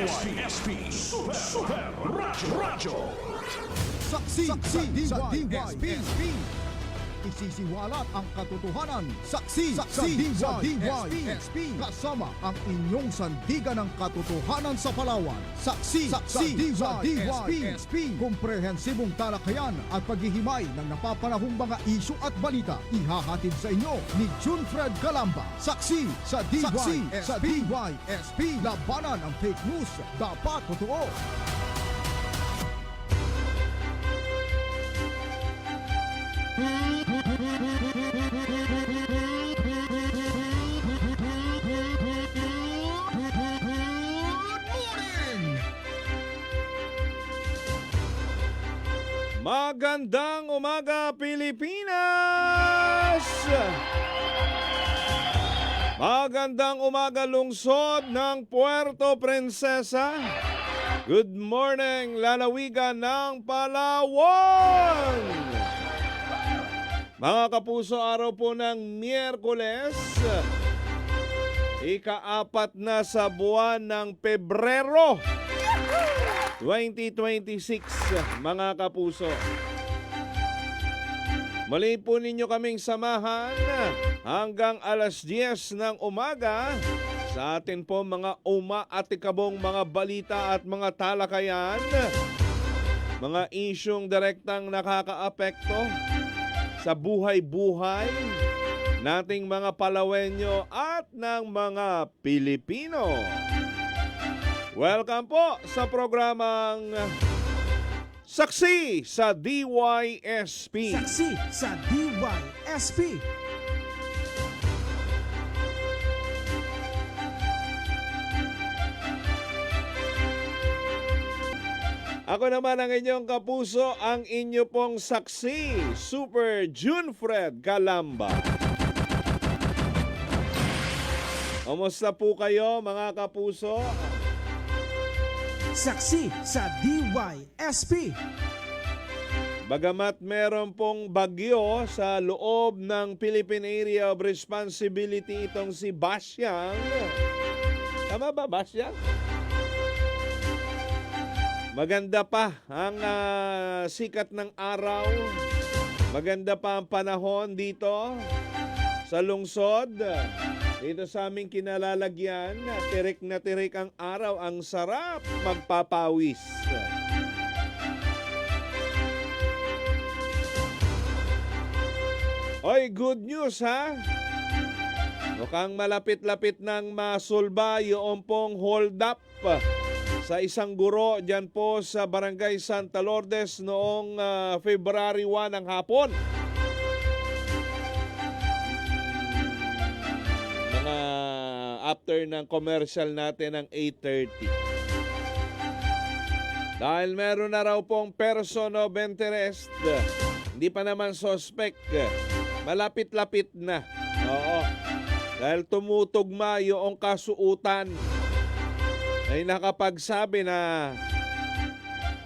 DYSP Super Radyo. Saksi sa DYSP. Isisiwalat ang katotohanan. Saksi sa DYSP. Kasama ang inyong sandigan ng katotohanan sa Palawan. Saksi sa DYSP. Komprehensibong talakayan at paghihimay ng napapanahong mga isyu at balita. Ihahatid sa inyo ni Junfred Calamba. Saksi sa DYSP. Labanan ang fake news. Dapat totoo. Magandang umaga, Pilipinas! Magandang umaga, lungsod ng Puerto Princesa. Good morning, lalawigan ng Palawan! Mga kapuso, araw po ng Miyerkules, ika-4 na sa buwan ng Pebrero 2026, mga kapuso. Muli po ninyo kaming samahan hanggang alas 10 ng umaga sa atin po mga umaatikabong mga balita at mga talakayan, mga isyong direktang nakakaapekto sa buhay-buhay nating mga Palawenyo at ng mga Pilipino. Welcome po sa programang Saksi sa DYSP. Saksi sa DYSP. Ako naman ang inyong kapuso, ang inyo pong saksi, Super Junfred Calamba. Kumusta po kayo, mga kapuso? Saksi sa DYSP. Bagamat meron pong bagyo sa loob ng Philippine Area of Responsibility itong si Basyang. Tama ba, Basyang? Maganda pa ang sikat ng araw. Maganda pa ang panahon dito sa lungsod. Dito sa aming kinalalagyan, tirik na tirik ang araw. Ang sarap magpapawis. Oy, good news ha? Mukhang malapit-lapit nang masulba yung pong hold up sa isang guro dyan po sa Barangay Santa Lourdes noong February 1 ng hapon. Mga after ng commercial natin ng 8:30. Dahil meron na raw pong person of interest, hindi pa naman suspect, malapit-lapit na. Oo. Dahil tumutugma yung kasuutan ay nakapagsabi na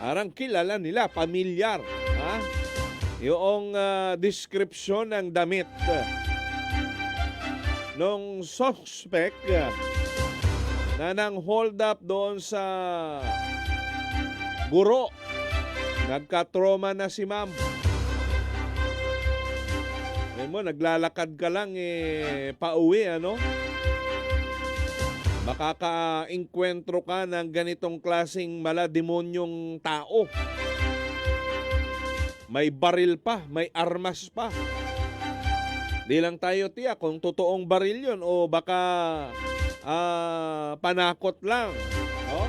arang kilala nila, pamilyar, ha? Yung description ng damit nung suspect na nang hold up doon sa guro. Nagka-trauma na si ma'am. Alam mo, naglalakad ka lang pauwi, ano? Makaka-inkwentro ka ng ganitong klaseng malademonyong tao. May baril pa, may armas pa. Di lang tayo tiyak kung totoong baril yun o baka panakot lang. No?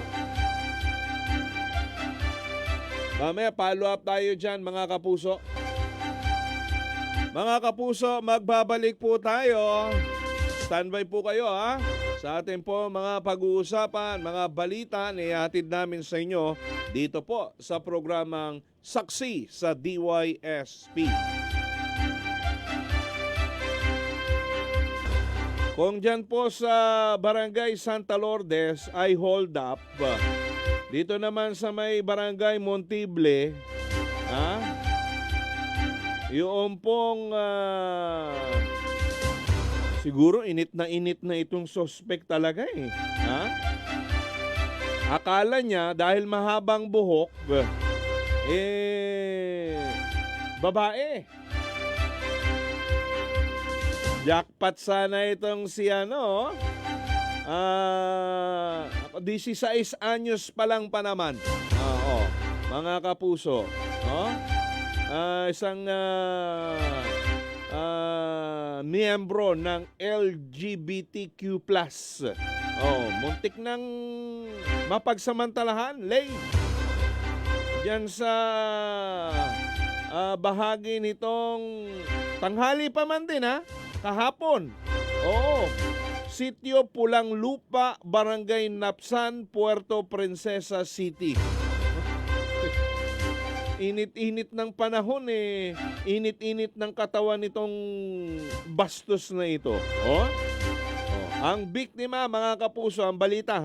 Mamaya follow up tayo dyan, mga kapuso. Mga kapuso, magbabalik po tayo. Standby po kayo, ha? Sa atin po mga pag-uusapan, mga balita na ihatid namin sa inyo dito po sa programang Saksi sa DYSP. Kung dyan po sa Barangay Santa Lourdes ay hold up, dito naman sa may Barangay Montible, yung pong siguro init na itong suspect talaga . Akala niya dahil mahabang buhok, babae. Jackpot sana itong si 16 anyos pa lang pa naman. Oo, mga kapuso. No? Isang miyembro ng LGBTQ+. Muntik nang mapagsamantalahan, Lay. Diyan sa bahagi nitong tanghali pa man din, kahapon. Oo. Sitio Pulang Lupa, Barangay Napsan, Puerto Princesa City. Init-init ng panahon Init-init ng katawan nitong bastos na ito. Ang biktima, mga kapuso, ang balita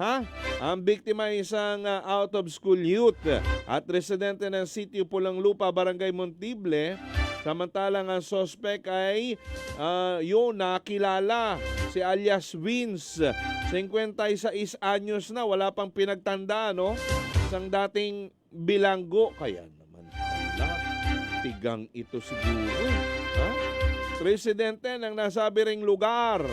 ang biktima ay isang out-of-school youth at residente ng Sitio Pulang Lupa, Barangay Montible. Samantalang ang suspect ay nakilala si alias Vince. 56 anyos na, wala pang pinagtanda, isang dating bilanggo. Kaya naman tigang ito siguro. Residente ng nasabi ring lugar.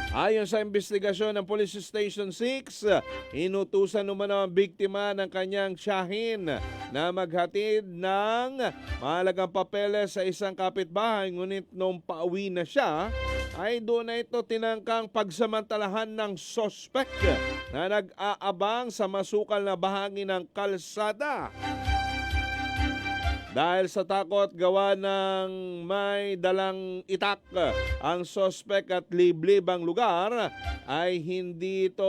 Ayon sa investigasyon ng Police Station 6, inutusan naman ang biktima ng kanyang tiyahin na maghatid ng mahalagang papeles sa isang kapitbahay. Ngunit nung pauwi na siya, ay doon na ito tinangkang pagsamantalahan ng suspect na nag-aabang sa masukal na bahagi ng kalsada. Dahil sa takot gawa ng may dalang itak ang suspect at liblib ang lugar, ay hindi ito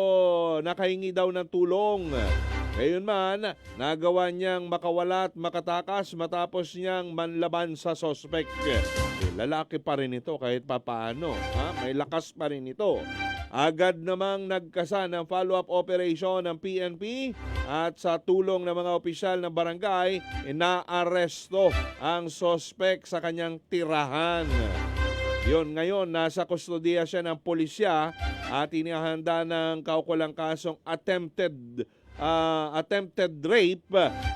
nakahingi daw ng tulong. Gayunman, nagawa niyang makawala at makatakas matapos niyang manlaban sa suspect. Lalaki pa rin ito kahit papaano. May lakas pa rin ito. Agad namang nagkasa ng follow-up operation ng PNP at sa tulong ng mga opisyal ng barangay, inaaresto ang suspect sa kanyang tirahan. Yun, ngayon, nasa kustodiya siya ng pulisya at inihanda ng kaukulang kasong attempted rape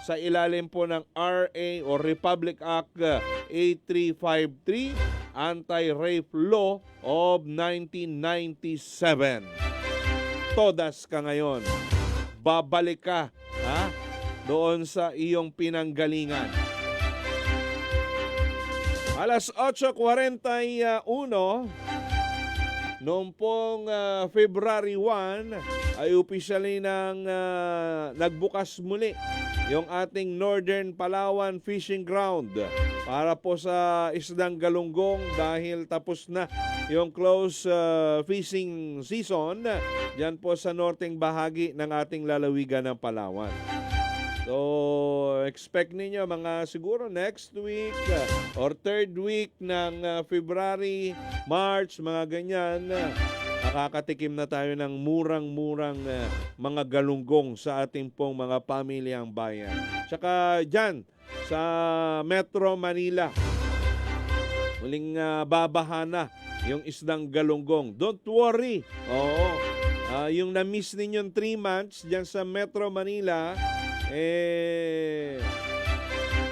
sa ilalim po ng RA o Republic Act 8353, Anti-Rape Law of 1997. Todas ka ngayon. Babalik ka doon sa iyong pinanggalingan. Alas 8:41, noong pong February 1, ay opisyali nang nagbukas muli yung ating Northern Palawan Fishing Ground para po sa isdang galunggong dahil tapos na yung close fishing season dyan po sa norteng bahagi ng ating lalawigan ng Palawan. So, expect ninyo mga siguro next week or third week ng February, March, mga ganyan. Nakakatikim na tayo ng murang-murang mga galunggong sa ating pong mga pamilyang bayan. Tsaka dyan sa Metro Manila, muling babahana yung isdang galunggong. Don't worry. Yung na-miss ninyong 3 months dyan sa Metro Manila,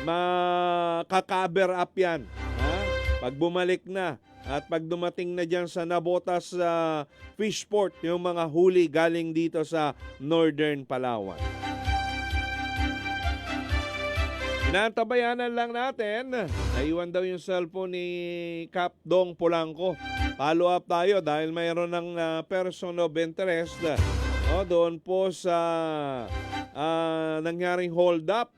makaka-cover up yan. Pag bumalik na at pag dumating na dyan sa Nabotas Fishport, yung mga huli galing dito sa Northern Palawan. Inaantabayanan lang natin. Naiwan daw yung cellphone ni Cap Dong Polanco. Follow up tayo dahil mayroon ng person of interest doon po sa nangyaring hold up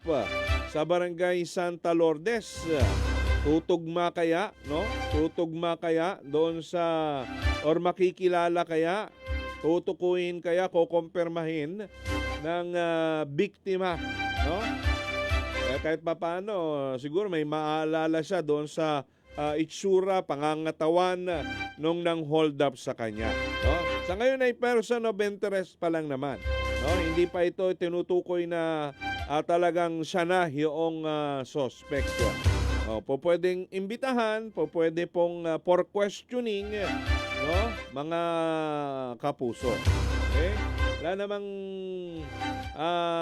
sa Barangay Santa Lourdes. Tutugma kaya, Tutugma kaya doon sa, or makikilala kaya, tutukuyin kaya, kukumpirmahin ng biktima, kahit papaano, siguro may maalala siya doon sa itsura, pangangatawan nung nang hold up sa kanya. Sa ngayon ay person of interest pa lang naman. Hindi pa ito tinutukoy na talagang siya na yung suspect. Pwedeng imbitahan, pwede pong for questioning, mga kapuso. Okay? wala namang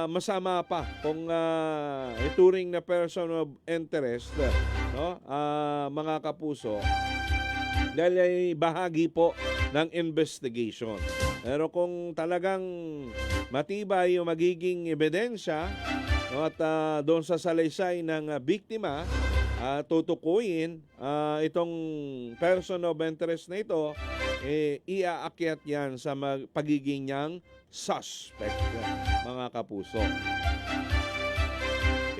masama pa kung ituring na person of interest, no? Mga kapuso, dahil ay bahagi po ng investigation. Pero kung talagang matibay yung magiging ebidensya, no, at doon sa salaysay ng biktima, tutukuyin itong person of interest na ito, iaakyat yan sa pagiging niyang suspect, mga kapuso.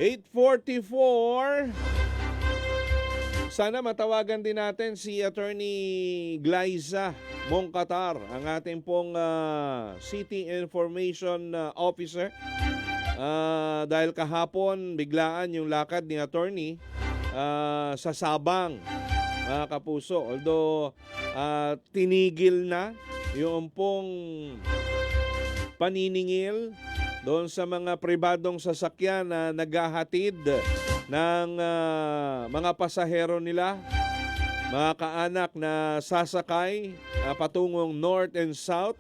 8:44. Sana matawagan din natin si Attorney Glyza Mongkatar, ang ating pong City Information Officer. Dahil kahapon biglaan yung lakad ni Attorney sa Sabang, mga kapuso. Although tinigil na yung pong paniningil doon sa mga pribadong sasakyan na naghahatid ng mga pasahero nila, mga kaanak na sasakay patungong North and South,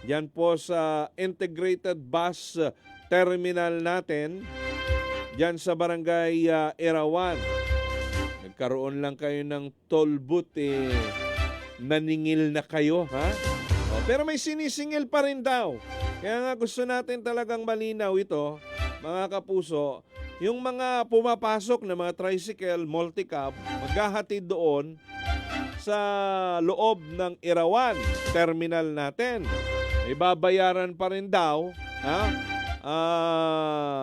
diyan po sa Integrated Bus Terminal natin, diyan sa Barangay Erawan. Nagkaroon lang kayo ng toll booth, naningil na kayo, ha? Pero may sinisingil pa rin daw. Kaya nga gusto natin talagang malinaw ito, mga kapuso. Yung mga pumapasok na mga tricycle, multicab, maghahatid doon sa loob ng Erawan terminal natin. Ibabayaran pa rin daw, ha?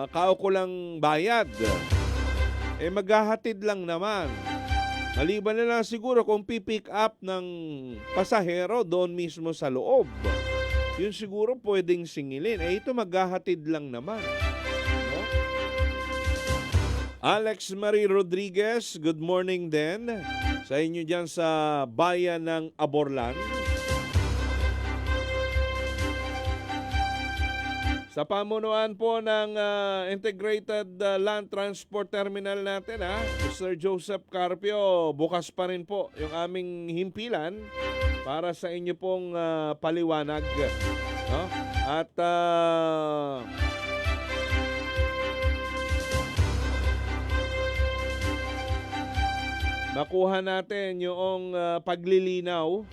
Kaukulang bayad. Maghahatid lang naman. Maliban na lang siguro kung pipick up ng pasahero doon mismo sa loob. Yun siguro pwedeng singilin. Ito maghahatid lang naman. No? Alex Marie Rodriguez, good morning din sa inyo dyan sa bayan ng Aborlan. Sa pamunuan po ng Integrated Land Transport Terminal natin, Mr. Joseph Carpio, bukas pa rin po yung aming himpilan para sa inyo pong paliwanag. No? At makuha natin yung paglilinaw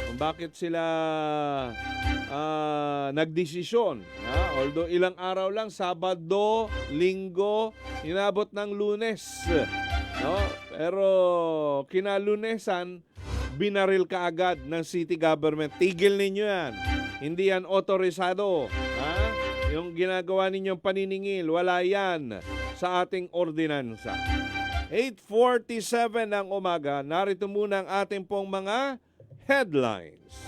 kung bakit sila nagdesisyon. Although ilang araw lang, Sabado, Linggo, inabot ng Lunes. No? Pero kinalunesan, binaril ka agad ng city government. Tigil ninyo yan. Hindi yan otorisado. Yung ginagawa ninyong paniningil, wala yan sa ating ordinansa. 8:47 ng umaga, narito muna ang ating pong mga headlines.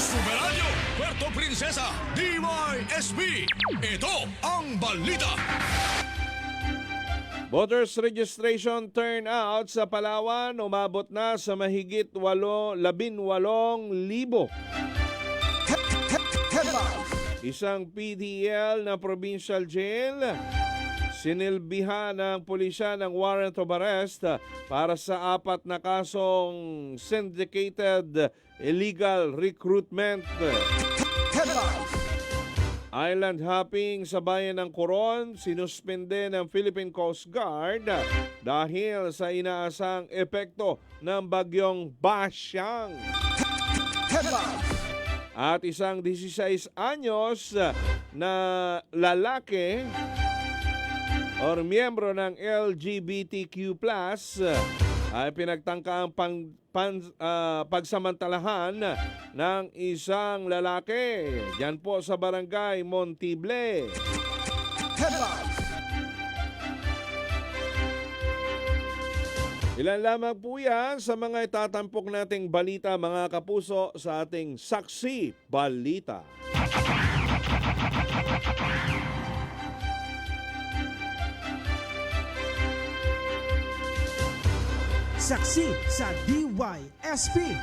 Superadyo, Puerto Princesa, DYSB. Ito ang balita. Voters registration turnout sa Palawan umabot na sa mahigit 18,000. Isang PDL na provincial jail sinilbihan ng pulisya ng warrant of arrest para sa 4 na kasong syndicated illegal recruitment. Island hopping sa bayan ng Coron, sinuspende ng Philippine Coast Guard dahil sa inaasang epekto ng bagyong Basyang. At isang 16 anyos na lalaki or miyembro ng LGBTQ+ ay pinagtangka ang pagsamantalahan ng isang lalaki diyan po sa barangay Montible. Ilan lamang po yan sa mga itatampok nating balita, mga kapuso, sa ating Saksi Balita. Saksi sa DYSP.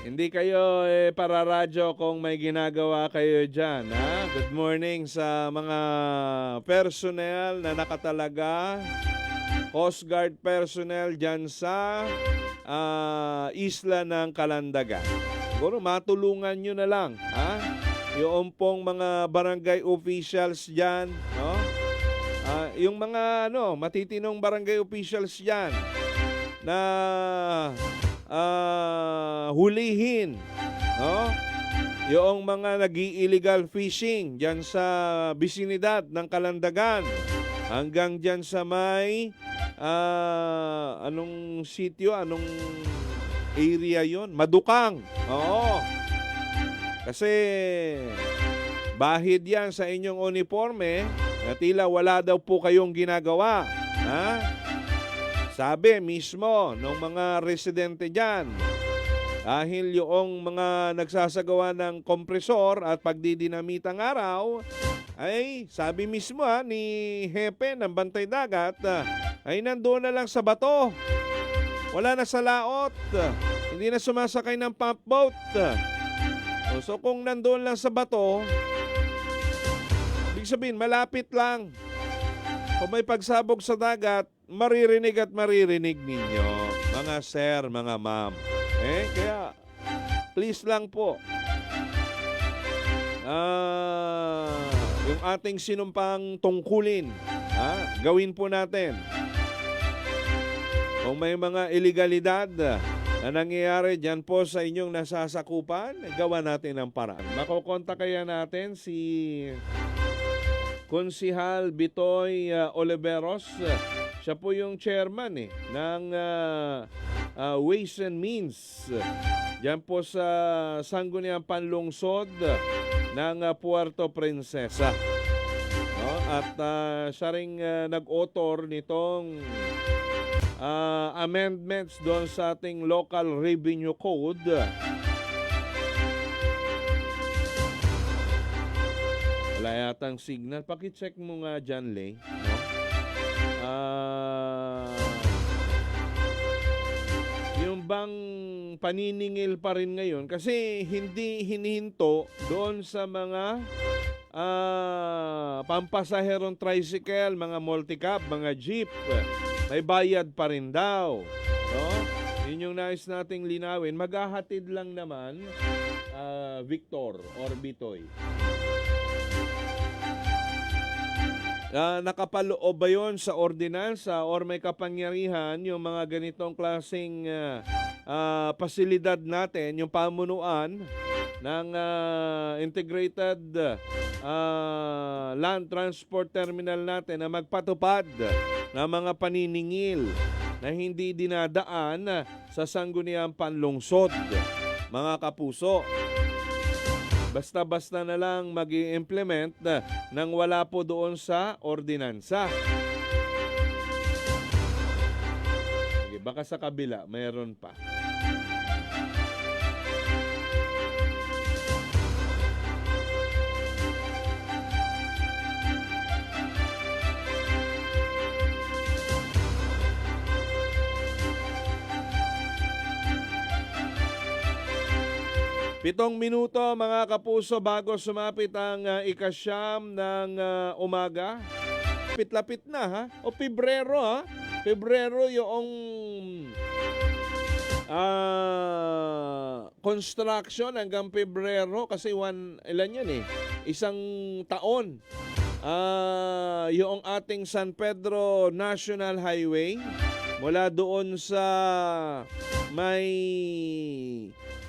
Hindi kayo pararadyo kung may ginagawa kayo dyan. Good morning sa mga personnel na nakatalaga Coast Guard personnel dyan sa isla ng Kalandagan. Siguro matulungan nyo na lang, ha? Yung pong mga barangay officials dyan, no? Yung mga matitinong barangay officials dyan na hulihin, no? Yung mga nag-illegal fishing dyan sa bisinidad ng Kalandagan hanggang dyan sa may anong sitio, anong area yon? Madukang. Oo. Kasi bahid yan sa inyong uniforme na tila wala daw po kayong ginagawa. Ha? Sabi mismo ng mga residente dyan, dahil yung mga nagsasagawa ng kompresor at pagdidinamitang araw, ay sabi mismo ni Hepe ng Bantay Dagat, ay nandoon na lang sa bato. Wala na sa laot. Hindi na sumasakay ng pump boat. So kung nandoon lang sa bato, ibig sabihin malapit lang. Kung may pagsabog sa dagat, maririnig at maririnig ninyo, mga sir, mga ma'am. Kaya, please lang po, yung ating sinumpang tungkulin, gawin po natin. Kung may mga ilegalidad na nangyayari dyan po sa inyong nasasakupan, gawa natin ang paraan. Makokontak kaya natin si Konsihal Bitoy Oliveros. Siya po yung chairman ng Ways and Means diyan po sa Sangguniang Panlungsod ng Puerto Princesa. No? At siya ring nag-author nitong amendments doon sa ating local revenue code. Wala yatang signal. Paki-check mo nga dyan, Lay. No? Yung bang paniningil pa rin ngayon kasi hindi hinihinto doon sa mga pampasaherong tricycle, mga multicab, mga jeep. May bayad pa rin daw. No? Yun yung nais nating linawin. Maghahatid lang naman Victor or Bitoy. Nakapaloob ba yun sa ordinansa or may kapangyarihan yung mga ganitong klaseng pasilidad natin, yung pamunuan ng integrated land transport terminal natin na magpatupad ng mga paniningil na hindi dinadaan sa Sangguniang Panlungsod, mga kapuso. Basta-basta na lang mag-i-implement nang wala po doon sa ordinansa. Sige, baka sa kabila, mayroon pa. Pitong minuto mga kapuso bago sumapit ang ikasyam ng umaga. Lapit-lapit na ha. O Pebrero ha. Pebrero yung construction hanggang Pebrero kasi ilan yan isang taon. Yung ating San Pedro National Highway mula doon sa may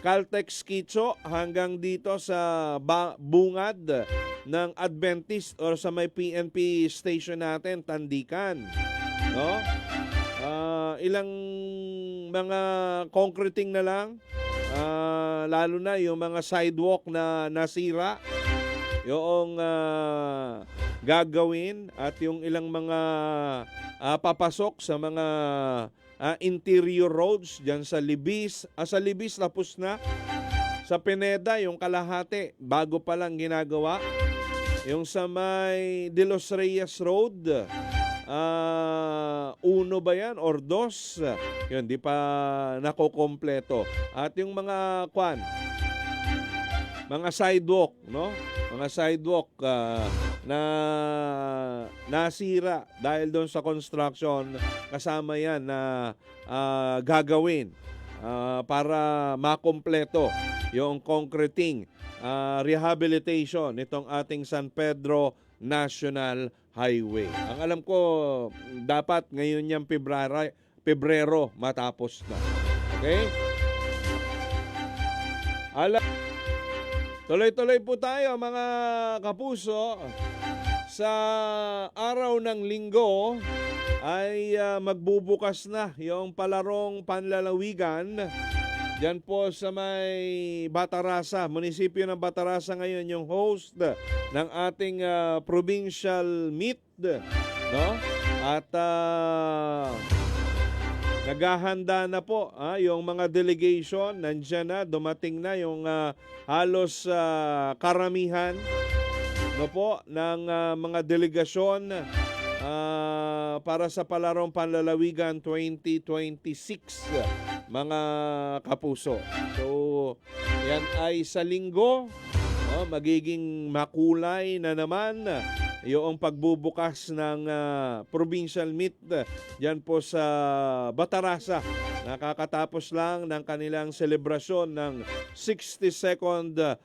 Caltex Quito hanggang dito sa bungad ng Adventist or sa may PNP station natin, Tandikan. No? Ilang mga concreting na lang, lalo na yung mga sidewalk na nasira, yung gagawin at yung ilang mga papasok sa mga interior roads dyan sa Libis. Sa Libis tapos na. Sa Pineda yung kalahati bago pa lang ginagawa. Yung sa may De Los Reyes Road, uno ba yan or dos? Yun, di pa nakokompleto. At yung mga mga sidewalk, no? Mga sidewalk na nasira dahil doon sa construction, kasama yan na gagawin para makompleto yung concreting rehabilitation nitong ating San Pedro National Highway. Ang alam ko, dapat ngayon yung Pebrero matapos na. Okay? Tuloy-tuloy po tayo mga kapuso. Sa araw ng Linggo ay magbubukas na yung palarong panlalawigan diyan po sa may Batarasa, munisipyo ng Batarasa ngayon yung host ng ating provincial meet, no? At naghahanda na po yung mga delegation, nandiyan na, dumating na yung halos karamihan no po ng mga delegasyon para sa Palarong Panlalawigan 2026 mga kapuso. So yan ay sa Linggo, magiging makulay na naman yung pagbubukas ng provincial meet diyan po sa Batarasa. Nakakatapos lang ng kanilang selebrasyon ng 62nd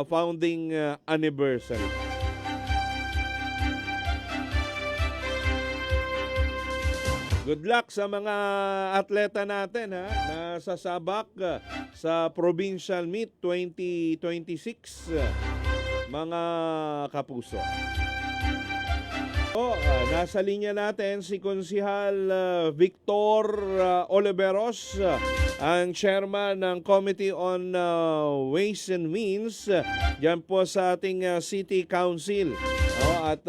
founding anniversary. Good luck sa mga atleta natin na sasabak sa Provincial Meet 2026 mga kapuso. Nasa linya natin si Konsehal Victor Oliveros, ang chairman ng Committee on Ways and Means diyan po sa ating City Council. At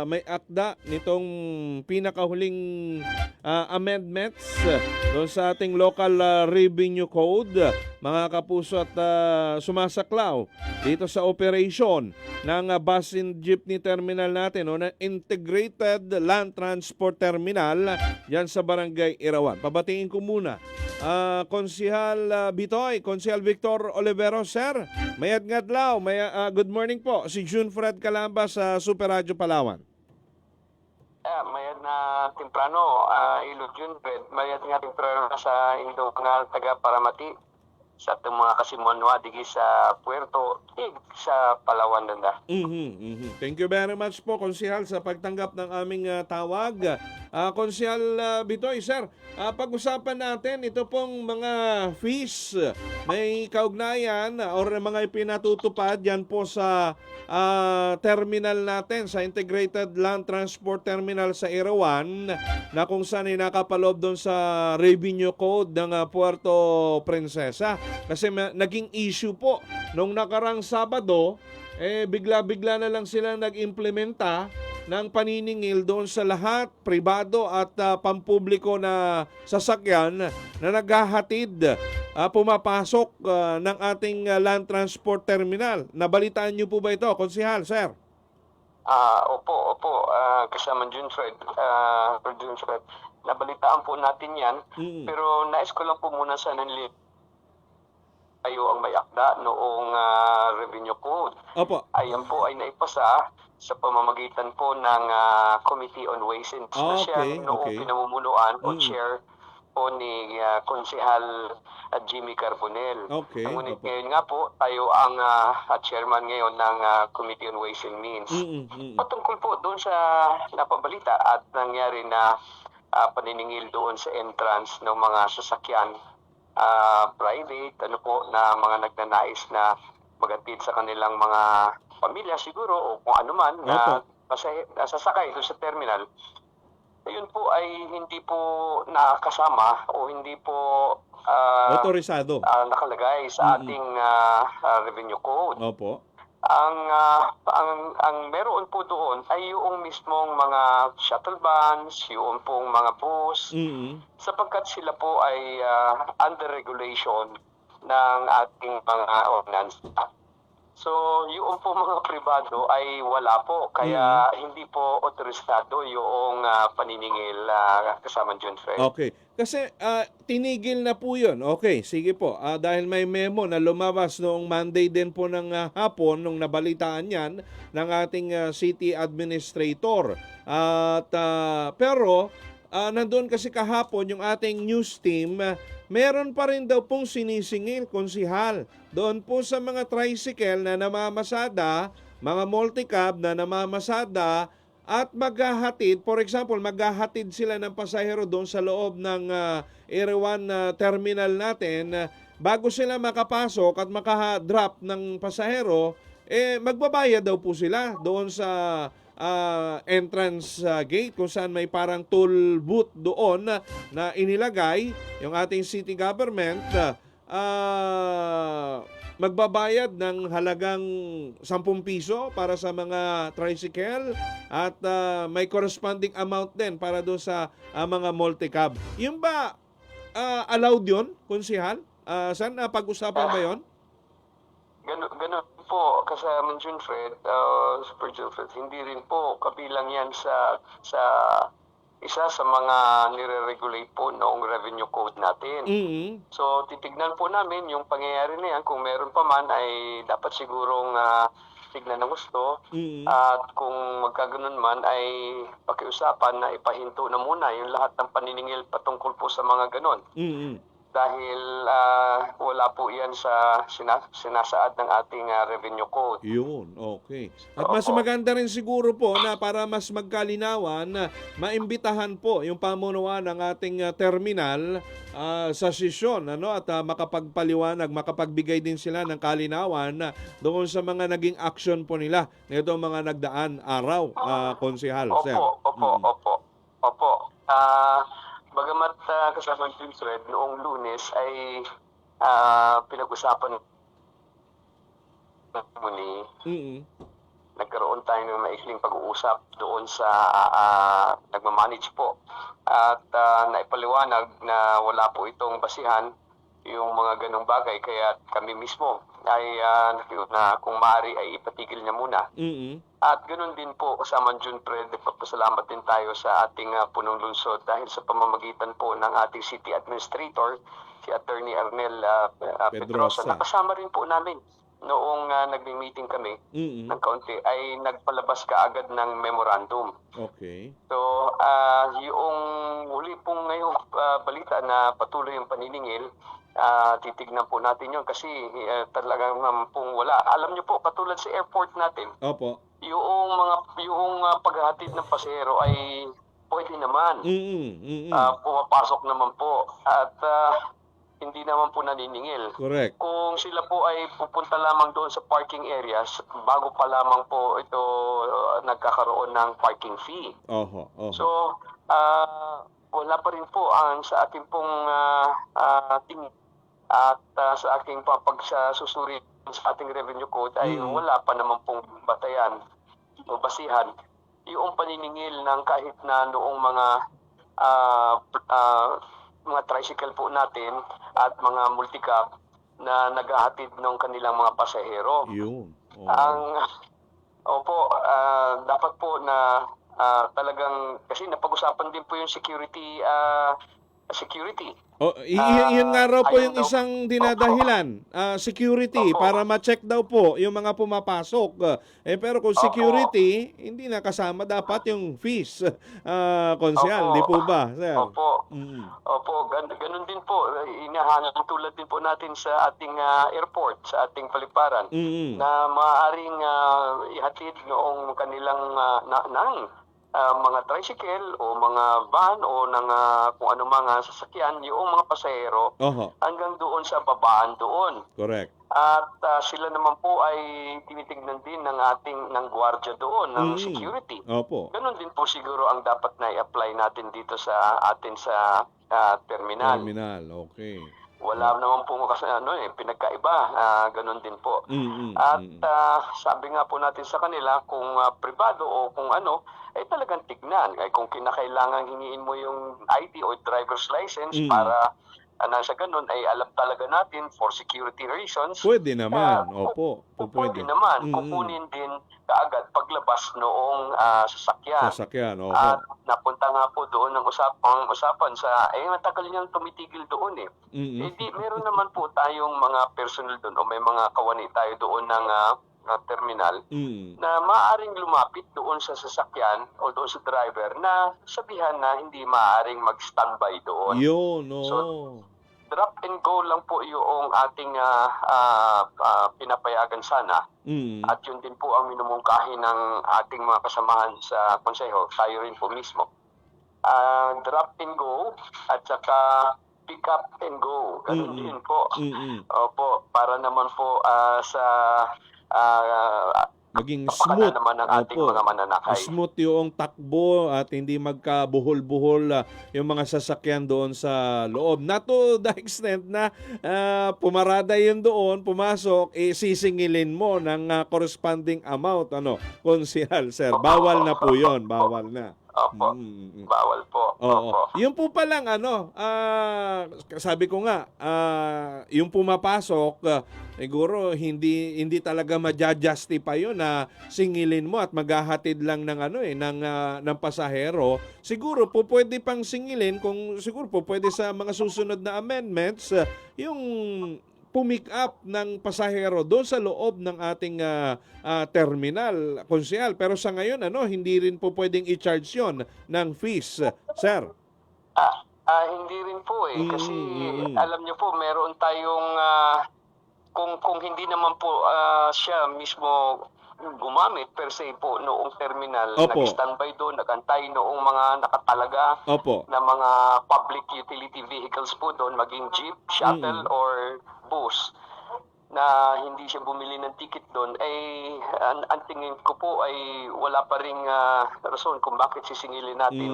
may akda nitong pinakahuling amendments doon sa ating local revenue code, mga kapuso, at sumasaklaw dito sa operation ng bus and jeepney terminal natin, na Integrated Land Transport Terminal yan sa Barangay Irawan. Pabatiin ko muna Konsehal Bitoy, Konsehal Victor Oliveros, sir. Mayad ngadlaw, good morning po. Si June Fred Calamba sa Super Radio Palawan. Mayad na temprano, Ilo June Fred. Mayad nga temprano na sa Indo nga taga Paramati sa itong mga kasimonwa digi sa Puerto sa Palawan nanda. Thank you very much po, Konsehal, sa pagtanggap ng aming tawag. Konsehal Bitoy, sir, pag-usapan natin ito pong mga fees, may kaugnayan or mga ipinatutupad yan po sa terminal natin, sa Integrated Land Transport Terminal sa Irawan, na kung saan ay nakapaloob doon sa revenue code ng Puerto Princesa. Kasi naging issue po nung nakarang Sabado, bigla-bigla na lang sila nag-implementa ng paniningil doon sa lahat, pribado at pampubliko na sasakyan na naghahatid, pumapasok ng ating land transport terminal. Nabalitaan niyo po ba ito, Konsehal, sir? Opo. Kasama June Fred. Nabalitaan po natin yan. Pero nais ko lang po muna sa tayo ang may akda noong revenue code. Opo. Ayan po ay naipasa sa pamamagitan po ng Committee on Ways and Means noong pinamumunuan o chair po ni Konsehal Jimmy Carbonell. Ngunit ngayon nga po tayo ang chairman ngayon ng Committee on Ways and Means. Patungkol po doon sa napabalita at nangyari na paniningil doon sa entrance ng mga sasakyan private, na mga nagnanais na magatid sa kanilang mga pamilya siguro o kung ano man na sasakay doon sa terminal. Ayun po ay hindi po nakasama o hindi po otorisado nakalagay sa ating revenue code. Opo. Ang meron po doon ay yung mismong mga shuttle vans, yung pong mga bus, sapagkat sila po ay under regulation ng ating mga ordinance. So, yung po mga pribado ay wala po. Kaya hindi po otorisado yung paniningil kasama John Fred. Okay. Kasi tinigil na po yun. Okay, sige po. Dahil may memo na lumabas noong Monday din po ng hapon nung nabalitaan yan ng ating city administrator. Pero nandun kasi kahapon yung ating news team, meron pa rin daw pong sinisingil, konsihal. Doon po sa mga tricycle na namamasada, mga multicab na namamasada, at maghahatid, for example, maghahatid sila ng pasahero doon sa loob ng Area 1 terminal natin, bago sila makapasok at maka-drop ng pasahero, magbabayad daw po sila doon sa entrance gate kung saan may parang toll booth doon na inilagay yung ating city government. Magbabayad ng halagang 10 piso para sa mga tricycle at may corresponding amount din para doon sa mga multicab. Yung ba allowed yun, konsihal? Saan pag-usapan ba yun? Ganun po, kasama John Fred, Super John Fred, hindi rin po kabilang yan sa isa sa mga nire-regulate po noong revenue code natin. So, titignan po namin yung pangyayari na yan. Kung meron pa man, ay dapat sigurong tignan ng gusto. At kung magkaganon man, ay pakiusapan na ipahinto na muna yung lahat ng paniningil patungkol po sa mga ganon. Dahil wala po yan sa sinasaad ng ating revenue code. Yun, okay. At mas maganda rin siguro po na para mas magkalinawan, maimbitahan po yung pamunuan ng ating terminal sa sesyon, at makapagpaliwanag, makapagbigay din sila ng kalinawan doon sa mga naging action po nila nito mga nagdaan araw, konsehal. Opo. Bagamat kasama ng Fred, noong Lunes ay pinag-usapan muli. Nagkaroon tayo ng maikling pag-uusap doon sa nagmamanage po. At naipaliwanag na wala po itong basihan yung mga ganong bagay. Kaya kami mismo ay na kung maaari ay ipatigil niya muna. At ganoon din po kasama John Fred, nagpapasalamat din tayo sa ating punong lungsod dahil sa pamamagitan po ng ating city administrator, si Attorney Arnel Pedrosa. Nakasama rin po namin noong nagme-meeting kami ng kaunti, ay nagpalabas kaagad ng memorandum. Okay. So, yung huli pong ngayong balita na patuloy yung paniningil, titignan po natin yun kasi talagang pong wala. Alam niyo po, katulad sa airport natin, yung paghahatid ng pasahero ay pwede naman. Pumapasok naman po at hindi naman po naniningil. Correct. Kung sila po ay pupunta lamang doon sa parking areas, bago pa lamang po ito nagkakaroon ng parking fee. So, wala pa rin po ang sa ating pong tingin at sa aking pagsusuri sa ating revenue code ay wala pa naman pong batayan o basihan yung paniningil ng kahit na noong mga tricycle po natin at mga multicab na naghahatid ng kanilang mga pasahero. Dapat po na talagang kasi napag-usapan din po yung security. Iyon nga raw po yung isang dinadahilan, security, para ma-check daw po yung mga pumapasok. Pero kung security, hindi na kasama dapat yung fees, konsehal, di po ba? Sir? Ganun din po. Inahanap tulad din po natin sa ating airport, sa ating paliparan, na maaaring ihatid noong kanilang mga tricycle o mga van o kung ano mga sasakyan, yung mga pasahero hanggang doon sa babaan doon. Correct. At sila naman po ay tinitingnan din ng gwardiya doon, ng security. Ganon din po siguro ang dapat na i-apply natin dito sa atin sa terminal. Okay. Wala naman po pinagkaiba, ganun din po. At sabi nga po natin sa kanila, kung pribado o kung ano, ay talagang tignan. Ay kung kinakailangan hingiin mo yung ID o driver's license para nasa ganun ay alam talaga natin for security reasons. Pwede naman. Kaya, Opo. pwede naman. Kukunin din kaagad paglabas noong sasakyan. Sasakyan. Opo. At napunta nga po doon ng usapan sa, matagal niyang tumitigil doon eh. Meron naman po tayong mga personal doon o may mga kawani tayo doon ng terminal na maaaring lumapit doon sa sasakyan o doon sa driver na sabihan na hindi maaaring mag-standby doon. Yun, no. So, drop and go lang po yung ating pinapayagan sana. At yun din po ang minumungkahi ng ating mga kasamahan sa konseho, tayo rin po mismo. Drop and go at saka pick up and go. Ganun din po. Opo, para naman po sa maging smooth naman ng ating mga mananakay. Smooth yung takbo at hindi magkabuhol-buhol yung mga sasakyan doon sa loob. Not to the extent na pumarada yun doon, pumasok, sisingilin mo ng corresponding amount. Konsehal, sir. Bawal na po yun. Bawal na. Opo. Bawal po. Oo. Opo. Yung po palang sabi ko nga, yung pumapasok, siguro hindi talaga ma-justify yun na singilin mo at maghahatid lang ng ng pasahero. Siguro po pwede pang singilin kung siguro po pwede sa mga susunod na amendments yung pumick up ng pasahero doon sa loob ng ating terminal, konsehal. Pero sa ngayon, hindi rin po pwedeng i-charge yon ng fees, sir. Hindi rin po kasi alam niyo po meron tayong kung hindi naman po siya mismo gumamit per se po noong terminal, nag-standby doon, nagantay noong mga nakatalaga na mga public utility vehicles po doon, maging jeep, shuttle or bus, na hindi siya bumili ng ticket doon, ang tingin ko po ay wala pa ring rason kung bakit sisingilin natin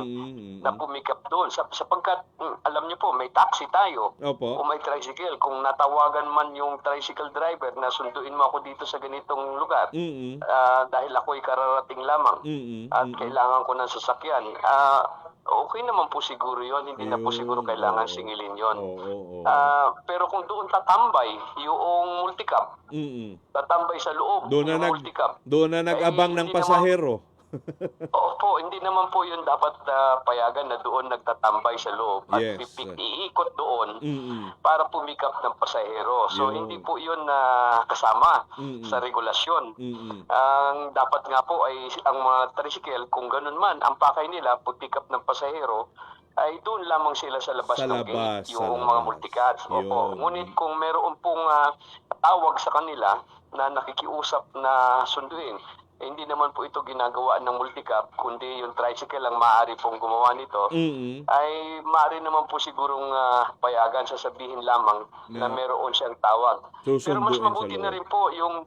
na pumikap doon. Sapagkat, alam niyo po, may taxi tayo o may tricycle. Kung natawagan man yung tricycle driver na sunduin mo ako dito sa ganitong lugar, dahil ako'y kararating lamang at kailangan ko ng sasakyan, okay naman po siguro yon, hindi na po siguro kailangan singilin yon. Pero kung doon tatambay yung multicab, tatambay sa loob yung multicab, doon na nag-abang ng pasahero. Opo, hindi naman po yun dapat payagan na doon nagtatambay sa loob at iikot doon para pumikap ng pasahero. So hindi po yun kasama sa regulasyon. Ang dapat nga po ay ang mga tricycle, kung ganun man, ang pakay nila pick up ng pasahero, ay doon lamang sila sa labas ng gate, yung mga multicabs. Opo. Ngunit kung meron pong tawag sa kanila na nakikiusap na sunduin, hindi naman po ito ginagawa ng multicab, kundi yung tricycle ang maaari pong gumawa nito, ay maaari naman po sigurong payagan, sasabihin lamang na meron siyang tawag. Pero mas mabuti na rin po yung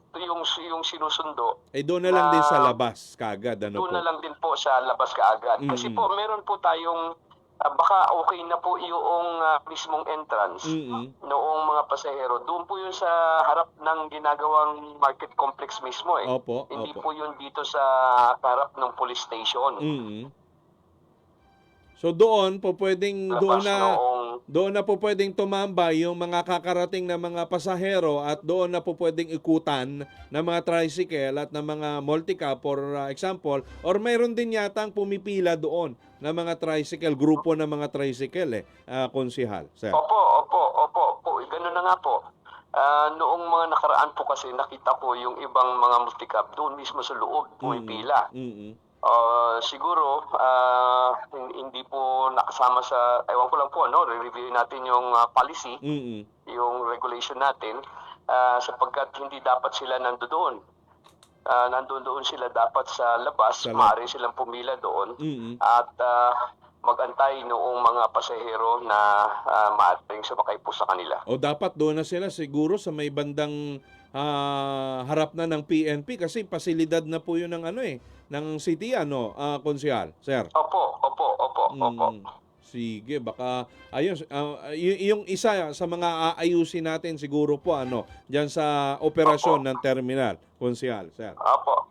sinusundo. Doon na lang din sa labas kaagad. Doon na lang din po sa labas kaagad. Kasi po meron po tayong baka okay na po yung mismong entrance noong mga pasahero. Doon po yun sa harap ng ginagawang market complex mismo Hindi po yun dito sa harap ng police station. So doon po pwedeng doon na po pwedeng tumambay yung mga kakarating na mga pasahero at doon na po pwedeng ikutan ng mga tricycle at ng mga multicab for example, or mayroon din yatang pumipila doon na mga tricycle, grupo ng mga tricycle konsehal, sir. Opo. Ganun na nga po. Noong mga nakaraan po kasi nakita ko yung ibang mga multicab doon mismo sa loob pumipila. Siguro hindi po nakasama sa, ewan ko lang po, re-review natin yung policy, yung regulation natin, sapagkat hindi dapat sila nandoon. Nandoon sila dapat sa labas, maaari silang pumila doon at magantay noong mga pasahero na maaaring sumakay po sa kanila. O dapat doon na sila siguro sa may bandang harap na ng PNP kasi pasilidad na po yun ng ng city konsehal, sir. Opo. Sige, baka ayun yung isa sa mga aayusin natin siguro po diyan sa operasyon ng terminal, konsehal, sir. Opo.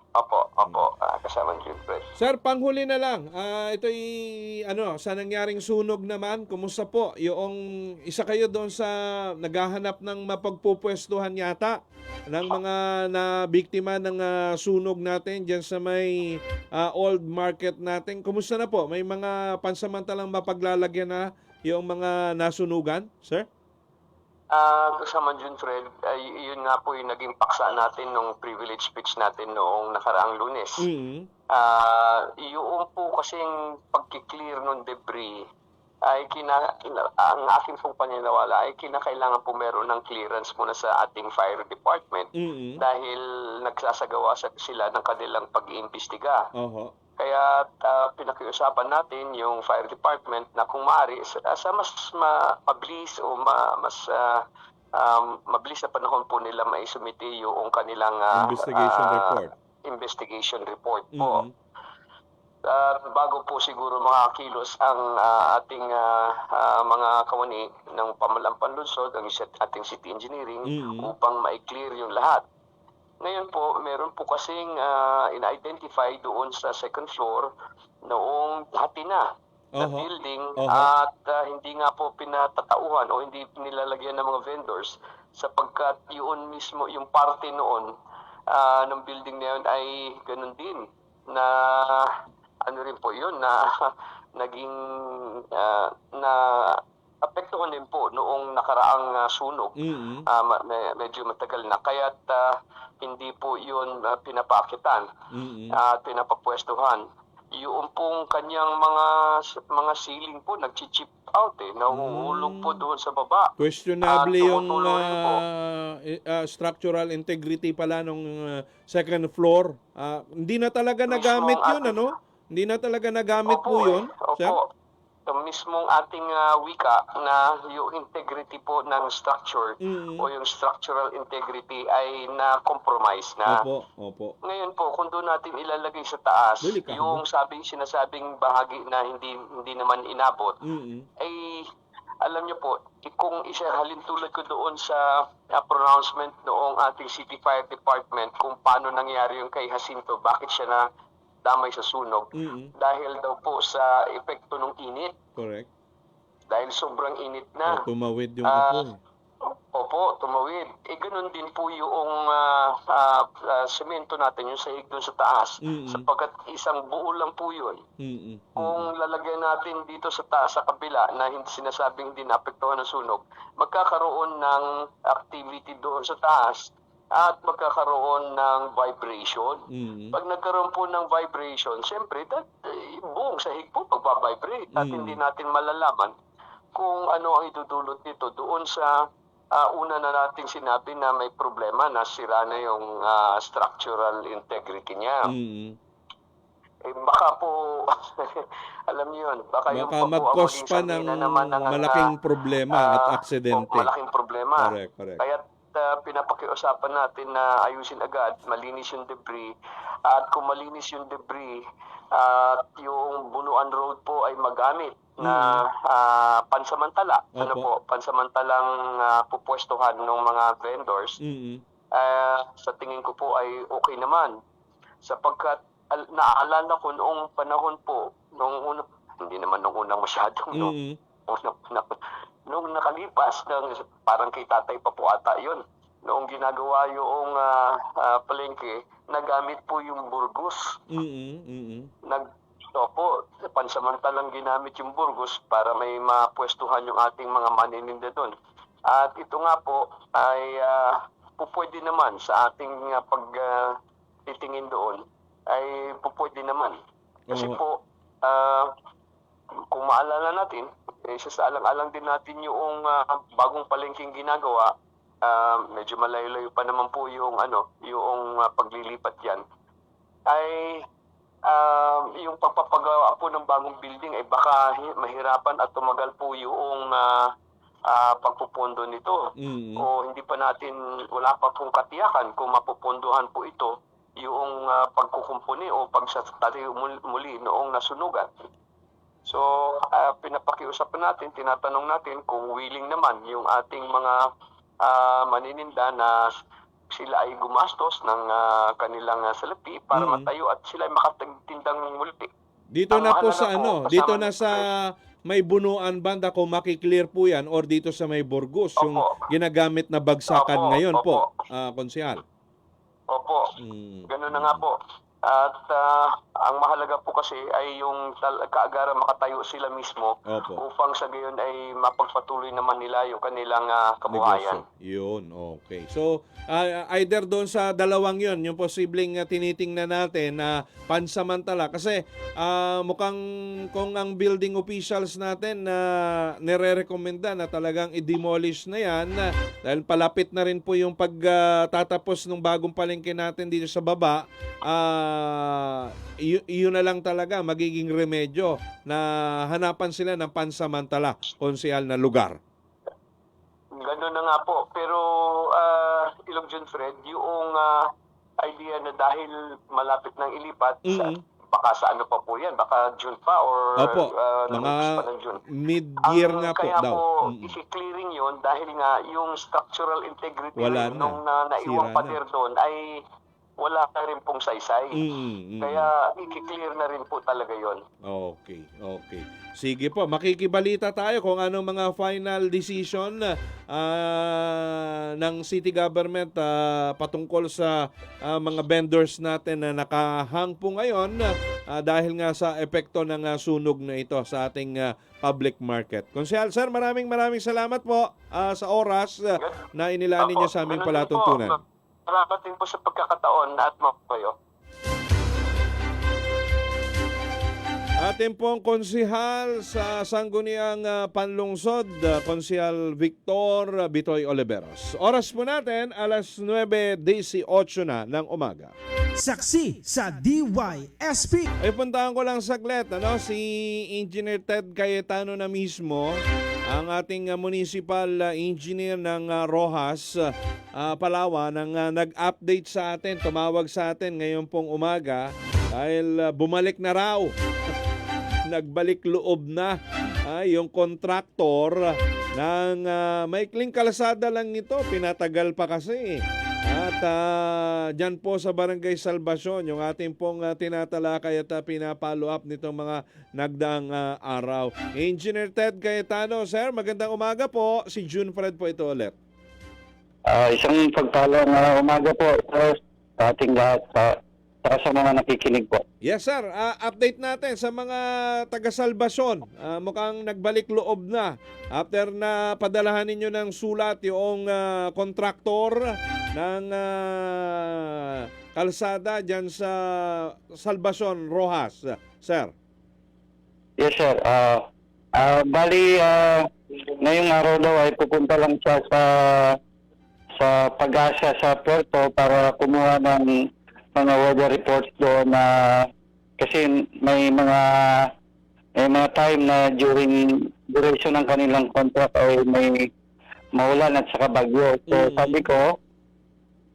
Kasama yung press. Sir, panghuli na lang. Ito'y sa nangyaring sunog naman, kumusta po? Yung isa kayo doon sa naghahanap ng mapagpupwestuhan yata ng mga na biktima ng sunog natin diyan sa may old market natin. Kumusta na po? May mga pansamantalang mapaglalagyan na yung mga nasunugan, sir? Kasama dyan, Fred, yun nga po yung naging paksa natin nung privilege speech natin noong nakaraang Lunes. Mm-hmm. Yung po kasing pagkiklear ng debris ay ang aking pong paniniwala ay kinakailangan po meron ng clearance muna sa ating fire department dahil nagsasagawa sila ng kanilang pag-iimbestiga. Kaya pinakiusapan natin yung fire department na kung maaari sa mas mabilis o mas mabilis na panahon po nila maisumite yung kanilang investigation report po. Bago po siguro makakilos ang ating mga kawani ng pamahalang panlunsod, ang ating city engineering upang ma-clear yung lahat. Ngayon po, meron po kasing in-identify doon sa second floor noong hati na building at hindi nga po pinatatauhan o hindi nilalagyan ng mga vendors sapagkat yun mismo, yung parte noon ng building na yun ay ganun din na rin po yun na naging na apektuhan din po noong nakaraang sunog. Medyo matagal na. Kaya't hindi po yun pinapakitan at pinapapwestuhan. Yung pong kanyang mga ceiling po nag-chip out nahuhulog po doon sa baba. Questionable yung structural integrity pala nung second floor. Hindi na talaga nagamit yun, Hindi na talaga nagamit po yun, sir? Yung mismong ating wika na yung integrity po ng structure o yung structural integrity ay na-compromise na. Opo. Ngayon po, kung doon natin ilalagay sa taas, yung sinasabing bahagi na hindi naman inabot, ay alam niyo po, kung isahalin tulad ko doon sa pronouncement noong ating City Fire Department kung paano nangyari yung kay Jacinto, bakit siya na damay sa sunog dahil daw po sa epekto ng init. Correct. Dahil sobrang init na. Tumawid yung upo. Opo, tumawid. Ganun din po yung semento natin, yung sahig doon sa taas. Sapagkat isang buo lang po yun. Kung lalagyan natin dito sa taas, sa kabila, na hindi sinasabing hindi naapektuhan ng sunog, magkakaroon ng activity doon sa taas at magkakaroon ng vibration. Pag nagkaroon po ng vibration, siyempre, buong sahig po magbabibrate at hindi natin malalaman kung ano ang idudulot nito doon sa una na nating sinabi na may problema na sira na yung structural integrity niya. Baka po, alam niyo yun, baka mag-cause pa ng malaking problema at aksidente. Malaking problema. Correct. Kaya pinapakiusapan natin na ayusin agad, malinis yung debris. At kung malinis yung debris at yung Bunuan Road po ay magamit na pansamantala, pansamantalang pupwestuhan ng mga vendors, sa tingin ko po ay okay naman. Sapagkat naaalala ko noong panahon po, hindi naman nung unang masyadong, nung nakalipas, parang kay tatay pa po ata yun, noong ginagawa yung palengke, nagamit po yung burgos. Pansamantalang ginamit yung burgos para may mapwestuhan yung ating mga manininda doon. At ito nga po ay pupwede naman sa ating pagtitingin doon, ay pupwede naman. Kasi po, kung maalala natin, sasaalang-alang din natin yung bagong palengking ginagawa. Medyo malayo-layo pa naman po yung paglilipat yan. Ay yung pagpapagawa po ng bagong building ay baka mahirapan at tumagal po yung pagpupondo nito. O hindi pa natin, wala pa pong katiyakan kung mapupondohan po ito yung pagkukumpuni o pagsatali muli noong nasunugan. So, pinapakiusapan natin, tinatanong natin kung willing naman yung ating mga manininda na sila ay gumastos ng kanilang salapi para matayo at sila ay makatindang muli. Dito Ang na po mahalaga sa po, dito kasama na ni sa may bunuan banda kung makiklear po yan or dito sa may Burgos, yung Opo. ginagamit na bagsakan Opo, ngayon po, opo. konsehal. Opo, ganun na nga po. At ang mahalaga po kasi ay yung kaagaran makatayo sila mismo Opo. upang sa gayon ay mapagpatuloy naman nila yung kanilang kabuhayan. Negosyo. Yun, okay. So, either doon sa dalawang yun, yung posibleng tinitingnan natin na pansamantala. Kasi mukhang kung ang building officials natin na nire-recommenda na talagang i-demolish na yan, dahil palapit na rin po yung pagtatapos ng bagong palengke natin dito sa baba, yun na lang talaga magiging remedyo na hanapan sila ng pansamantala, konsehal na lugar. Ganun na nga po. Pero Ilog John Fred, yung idea na dahil malapit nang ilipat, baka sa ano pa po yan, baka June pa or Opo, mga mga pa ng June. mid-year nga po Kaya daw. po, isi-clearing yun dahil nga yung structural integrity Wala rin na. nung naiwang Sira pader doon ay wala na rin pong saysay. Kaya i-clear na rin po talaga yon. Okay, okay. Sige po, makikibalita tayo kung anong mga final decision ng city government patungkol sa mga vendors natin na nakahang po ngayon dahil nga sa epekto ng sunog na ito sa ating public market. Konsehal, sir, maraming salamat po sa oras na inilaan ninyo sa aming Ganun din palatuntunan. po. Salamat din po sa pagkakataon at kayo. Ating pong konsehal sa Sangguniang Panlungsod, Konsehal Victor Bitoy Oliveros. Oras po natin, alas 9:18 na ng umaga. Saksi sa DYSP. Ay puntahan ko lang saglit, si Engineer Ted Cayetano na mismo, ang ating municipal engineer ng Rojas, Palawan, ang nag-update sa atin, tumawag sa atin ngayon pong umaga dahil bumalik na raw. Nagbalik loob na yung kontraktor ng maikling kalsada lang ito. Pinatagal pa kasi. At dyan po sa Barangay Salvacion, yung ating pong tinatalakay at pinapalo up nitong mga nagdaang araw. Engineer Ted Cayetano, sir, magandang umaga po. Si June Fred po ito ulit. Isang pagpalang umaga po sa ating lahat sa mga nakikinig po. Yes, sir. Update natin sa mga taga-Salvacion. Mukhang nagbalik loob na after na padalahan ninyo ng sulat yung kontraktor ng kalsada dyan sa Salvacion, Rojas. Sir. Yes, sir. Bali, ngayong araw daw ay pupunta lang siya sa Pag-asa sa Puerto para kumuha ng mga weather reports doon na kasi may mga time na duration ng kanilang contract ay may maulan at saka bagyo. So sabi ko,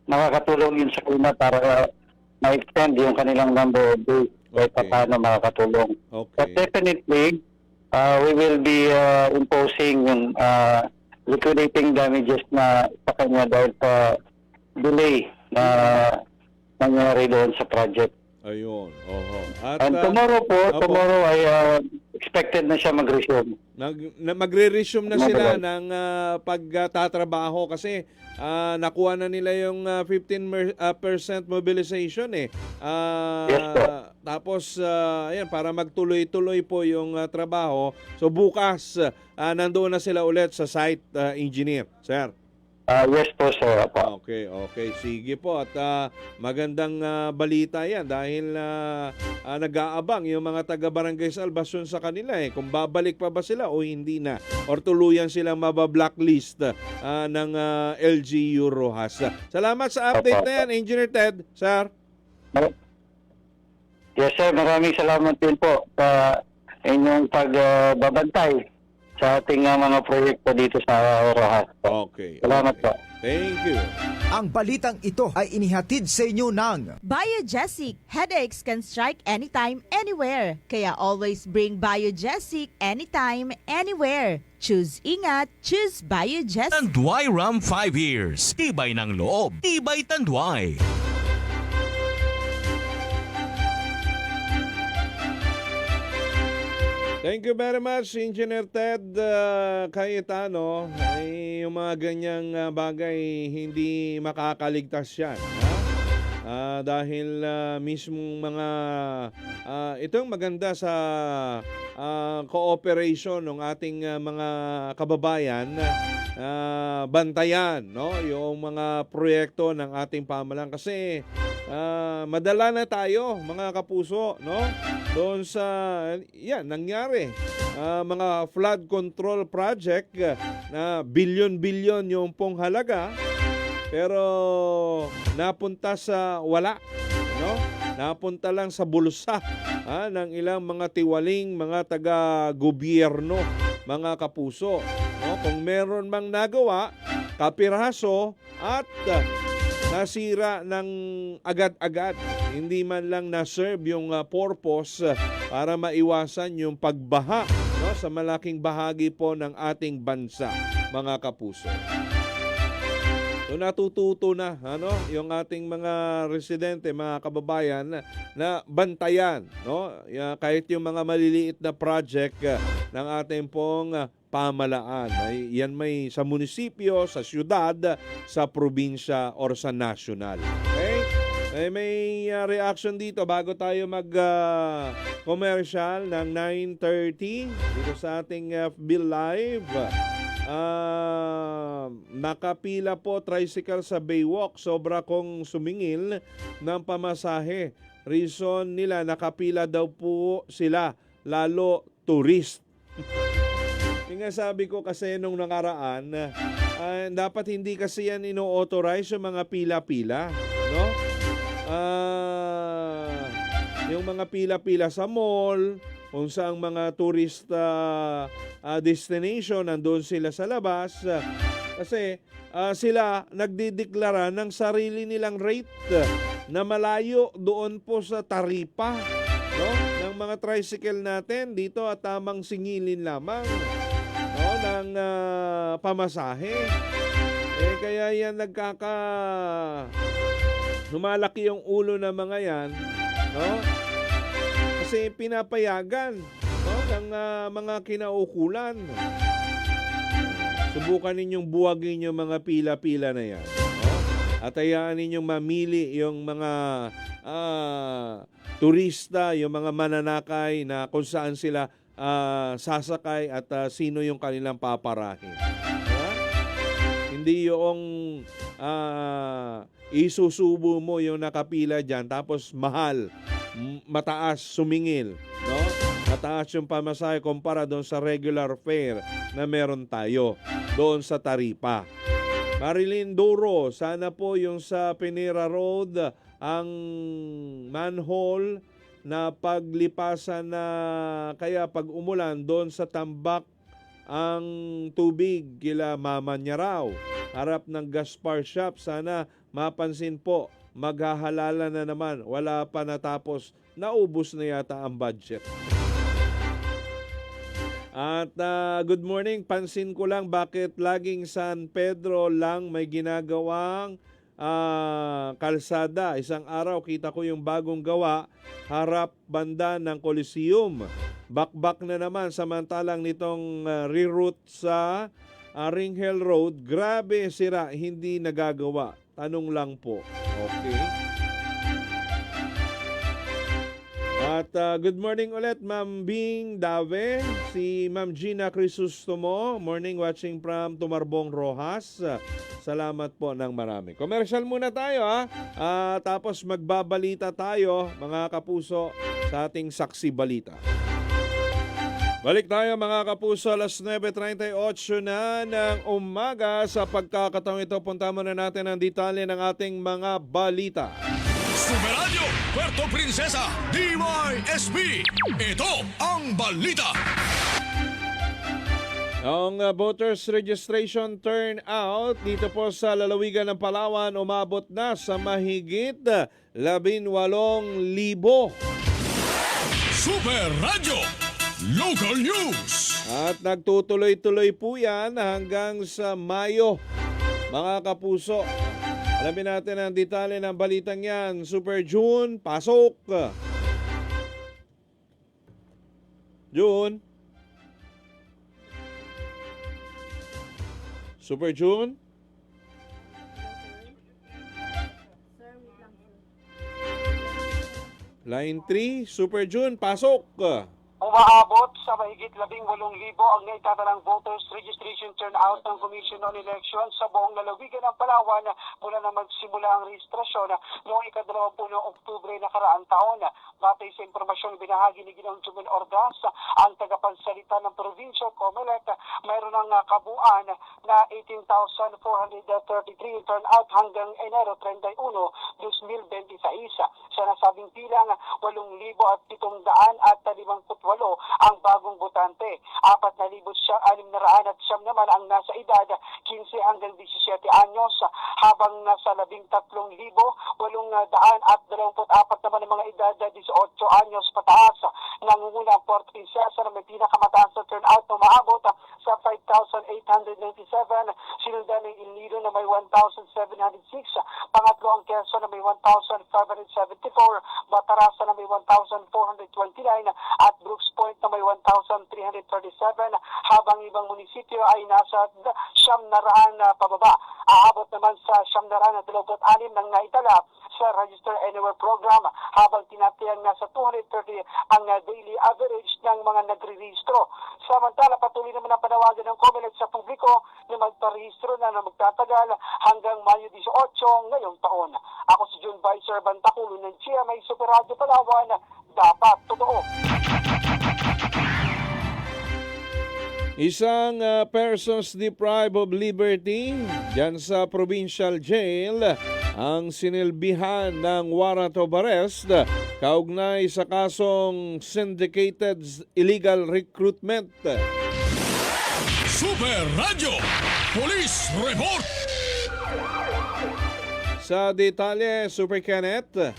makakatulong yun sa kanila para ma-extend yung kanilang number of days kahit paano makakatulong. Okay. But definitely, we will be imposing yung liquidating damages na sa kanya dahil sa delay na nangyari doon sa project. Ayun. Oho. At And tomorrow ay expected na siya mag-resume. magre-resume na sila ng pagtatrabaho kasi nakuha na nila yung 15% mobilization eh. Yes, po. Tapos ayan, para magtuloy-tuloy po yung trabaho. So bukas nandoon na sila ulit sa site, engineer, sir. Yes po, sir. Okay. Sige po. At magandang balita yan dahil nag-aabang yung mga taga-Barangay Salvacion sa kanila eh. Kung babalik pa ba sila o hindi na. Or tuluyan silang mabablacklist ng LGU Rojas. Salamat sa update na yan, Engineer Ted. Sir. Yes, sir. Maraming salamat din po sa inyong pagbabantay sa ating mga proyekto dito sa Rojas. Okay. Salamat okay. po. Thank you. Ang balitang ito ay inihatid sa inyo ng Biogesic. Headaches can strike anytime, anywhere. Kaya always bring Biogesic anytime, anywhere. Choose ingat, choose Biogesic. Tanduay Ram 5 years. Tibay ng loob. Tibay Tanduay. Thank you very much, Engineer Ted Cayetano. Ay, yung mga ganyang bagay, hindi makakaligtas yan. Dahil mismong mga itong maganda sa cooperation ng ating mga kababayan, bantayan, no, yung mga proyekto ng ating pamahalaan kasi madala na tayo, mga kapuso, no, doon sa yan nangyari mga flood control project na bilyon-bilyon yung pong halaga. Pero napunta sa wala, no? Napunta lang sa bulsa ng ilang mga tiwaling mga taga-gobyerno, mga kapuso. No? Kung meron mang nagawa, kapiraso at nasira ng agad-agad. Hindi man lang na-serve yung purpose para maiwasan yung pagbaha, no? Sa malaking bahagi po ng ating bansa, mga kapuso. So natututo na yung ating mga residente, mga kababayan na bantayan, no? Kahit yung mga maliliit na project ng ating pong pamalaan. Yan may sa munisipyo, sa syudad, sa probinsya or sa national. Okay? May reaction dito bago tayo mag-commercial ng 9:30 dito sa ating FB Live. Nakapila po tricycle sa Baywalk. Sobra kong sumingil ng pamasahe. Reason nila, nakapila daw po sila, lalo tourist. Yung nga sabi ko kasi nung nakaraan, dapat hindi kasi yan ino-authorize yung mga pila-pila, no? Yung mga pila-pila sa mall, kung saang mga tourist destination, nandun sila sa labas. Kasi sila nagdideklara ng sarili nilang rate na malayo doon po sa taripa, no, ng mga tricycle natin dito at tamang singilin lamang, no, ng pamasahe. Kaya yan lumalaki yung ulo ng mga yan, no? Kasi pinapayagan, no, ng mga kinaukulan. Subukan ninyong buwagin yung mga pila-pila na yan, no? At hayaan ninyong mamili yung mga turista, yung mga mananakay na kung saan sila sasakay at sino yung kanilang paparahin. Diba? Hindi yung isusubo mo yung nakapila dyan tapos mahal, mataas sumingil, no? Mataas yung pamasahe kumpara doon sa regular fare na meron tayo doon sa taripa. Marilyn Duro, sana po yung sa Pinera Road, ang manhole na paglipasan na kaya pag umulan doon sa tambak ang tubig kila Mama niya raw. Harap ng Gaspar Shop, sana mapansin po, maghahalala na naman. Wala pa natapos, naubos na yata ang budget. At good morning, pansin ko lang bakit laging San Pedro lang may ginagawang kalsada. Isang araw kita ko yung bagong gawa harap banda ng Coliseum. Bakbak na naman samantalang nitong reroute sa Ringhel Road. Grabe sira, hindi nagagawa. Tanong lang po. Okay. At good morning ulit, Ma'am Bing Dave, si Ma'am Gina Crisostomo, morning watching from Tumarbong, Rojas. Salamat po ng marami. Commercial muna tayo tapos magbabalita tayo, mga kapuso, sa ating Saksi Balita. Balik tayo mga kapuso, alas 9:38 na ng umaga. Sa pagkakataong ito, punta muna natin ang detalye ng ating mga balita. Superadyo, Puerto Princesa, DYSB. Ito ang balita. Ang voters registration turnout dito po sa lalawigan ng Palawan umabot na sa mahigit 18,000. Super Radio Local News. At nagtutuloy-tuloy po yan hanggang sa Mayo. Mga kapuso, alamin natin ang detalye ng balitang yan. Super June, pasok! June? Super June? Line 3, Super June, pasok! Umaabot sa mahigit 18,000 ang naitatalang voters registration turnout ng Commission on Elections sa buong lalawigan ng Palawan mula na magsimula ang rehistrasyon noong ika-20 ng Oktubre nakaraang taon. Batay sa impormasyong binahagi ni Ginoong Jumel Ordaz, ang tagapagsalita ng Provincial Comelec, mayroon ng kabuuan na 18,433 turnout hanggang Enero 31, 2026. Sa nasabing bilang, 8,758 ang bagong botante. 4,609 naman ang nasa edad 15 hanggang 17 anyos, habang nasa 13,824 naman ang mga edad 18 anyos pataas. Nangunguna ang Port Princesa na may pinakamataas na turnout na umaabot sa 5,897. Sinundan ng Iloilo na may 1,706. Pangatlo ang Quezon na may 1,574. Batarasa na may 1,429 at Brooks Point na may 1,337, habang ibang munisipyo ay nasa 900 na pababa. Aabot naman sa 926 ng naitala sa Register Anywhere program, habang tinatayang nasa 230 ang daily average ng mga nagre-rehistro. Samantala, patuloy naman ang panawagan ng COMELEC sa publiko na magparehistro na magtatagal hanggang Mayo 18 ngayong taon. Ako si John Vicer Bantaculo ng GMA Super Radio Palawan. Dapat totoo. Isang persons deprived of liberty dyan sa provincial jail ang sinilbihan ng warrant of arrest kaugnay sa kasong syndicated illegal recruitment. Super Radio Police Report. Sa detalye, Super Kenneth.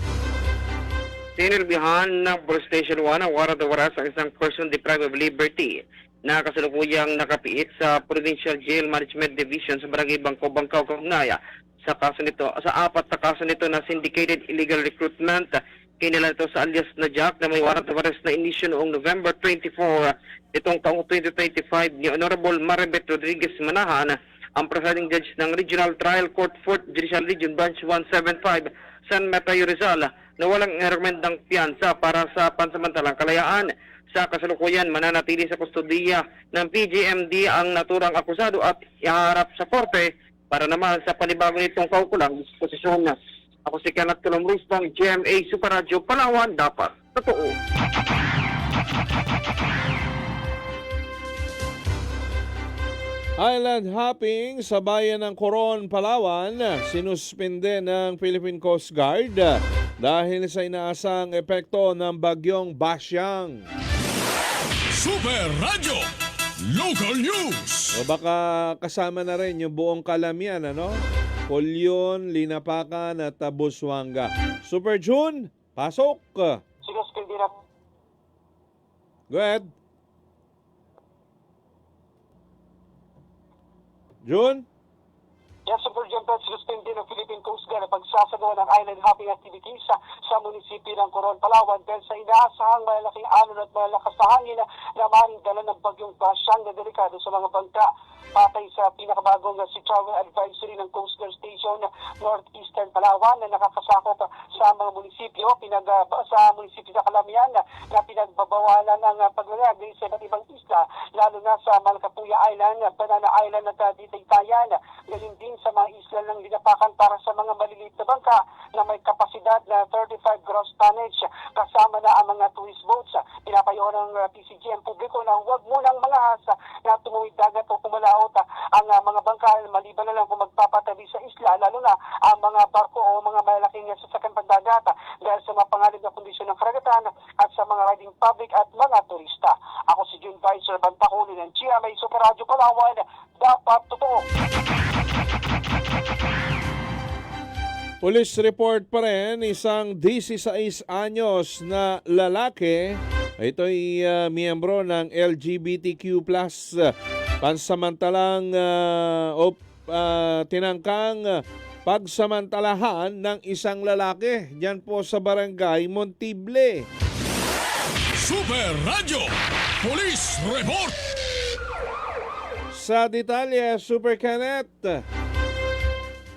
Sinilbihan ng Police Station 1 ang warrant of arrest ang isang person deprived of liberty na kasalukuyang nakapiit sa Provincial Jail Management Division sa Barangay Bangko, Bangkaw, Kaugnaya sa kaso nito, sa 4 na kaso nito na syndicated illegal recruitment. Kinilala ito sa alias na Jack na may warrant of arrest na inisyo noong November 24 itong taong 2025 ni Honorable Maribeth Rodriguez Manahan, ang presiding judge ng Regional Trial Court 4th Judicial Region Branch 175 San Mateo Rizal, na walang rekomendang piyansa para sa pansamantalang kalayaan. Sa kasalukuyan, mananatili sa kustodiya ng PGMD ang naturang akusado at iharap sa korte para naman sa panibago nitong kaukulang disposisyon. Ako si Kenneth Colombrus ng GMA Super Radio Palawan, dapat totoo. Island hopping sa bayan ng Coron, Palawan, sinuspende ng Philippine Coast Guard dahil sa inaasang epekto ng bagyong Basyang. Super Radio Local News. O baka kasama na rin yung buong Calamian, ano? Colyon, Linapakan at Busuanga. Super June, pasok! Sinuspindi na. Go ahead. June? Yes, Super Jumper, sinuspindi ng Philippine Coast Guard ang pagsasagawa ng island hopping activities sa munisipyo ng Coron, Palawan dahil sa inaasahang malalaking alon at malalakas na hangin na maaaring dala ng bagyong Basyang na delikado sa mga bangka. Patay sa pinakabagong Sea Travel Advisory ng Coast Guard Station Northeastern Palawan na nakakasakop sa mga munisipyo sa munisipyo sa Calamian na pinagbabawalan ng paglalagay sa iba't ibang isla, lalo na sa Malcapuya Island, Banana Island at Ditaytayan. Galing din sa mga isla ng Linapakan para sa mga maliliit na bangka na may kapasidad na 35 gross tonnage kasama na ang mga tourist boats. Pinapayo ng PCG ang publiko na huwag munang mga hasa na tumuwid dagat o kumalaot ang mga bangka maliban na lang kung magpapatabi sa isla, lalo na ang mga barko o mga malalaking sasakyan pandagat dahil sa mapanganib na kondisyon ng karagatan at sa mga riding public at mga turista. Ako si June Vicer Bantaculo ng GMA Super Radio Palawan, dapat totoo. Police report pa rin, isang 16 anyos na lalaki. Ito'y miyembro ng LGBTQ+, pansamantalang tinangkang pagsamantalahan ng isang lalaki diyan po sa barangay Montible. Super Radio Police Report. Sa detalye, Super Kenneth.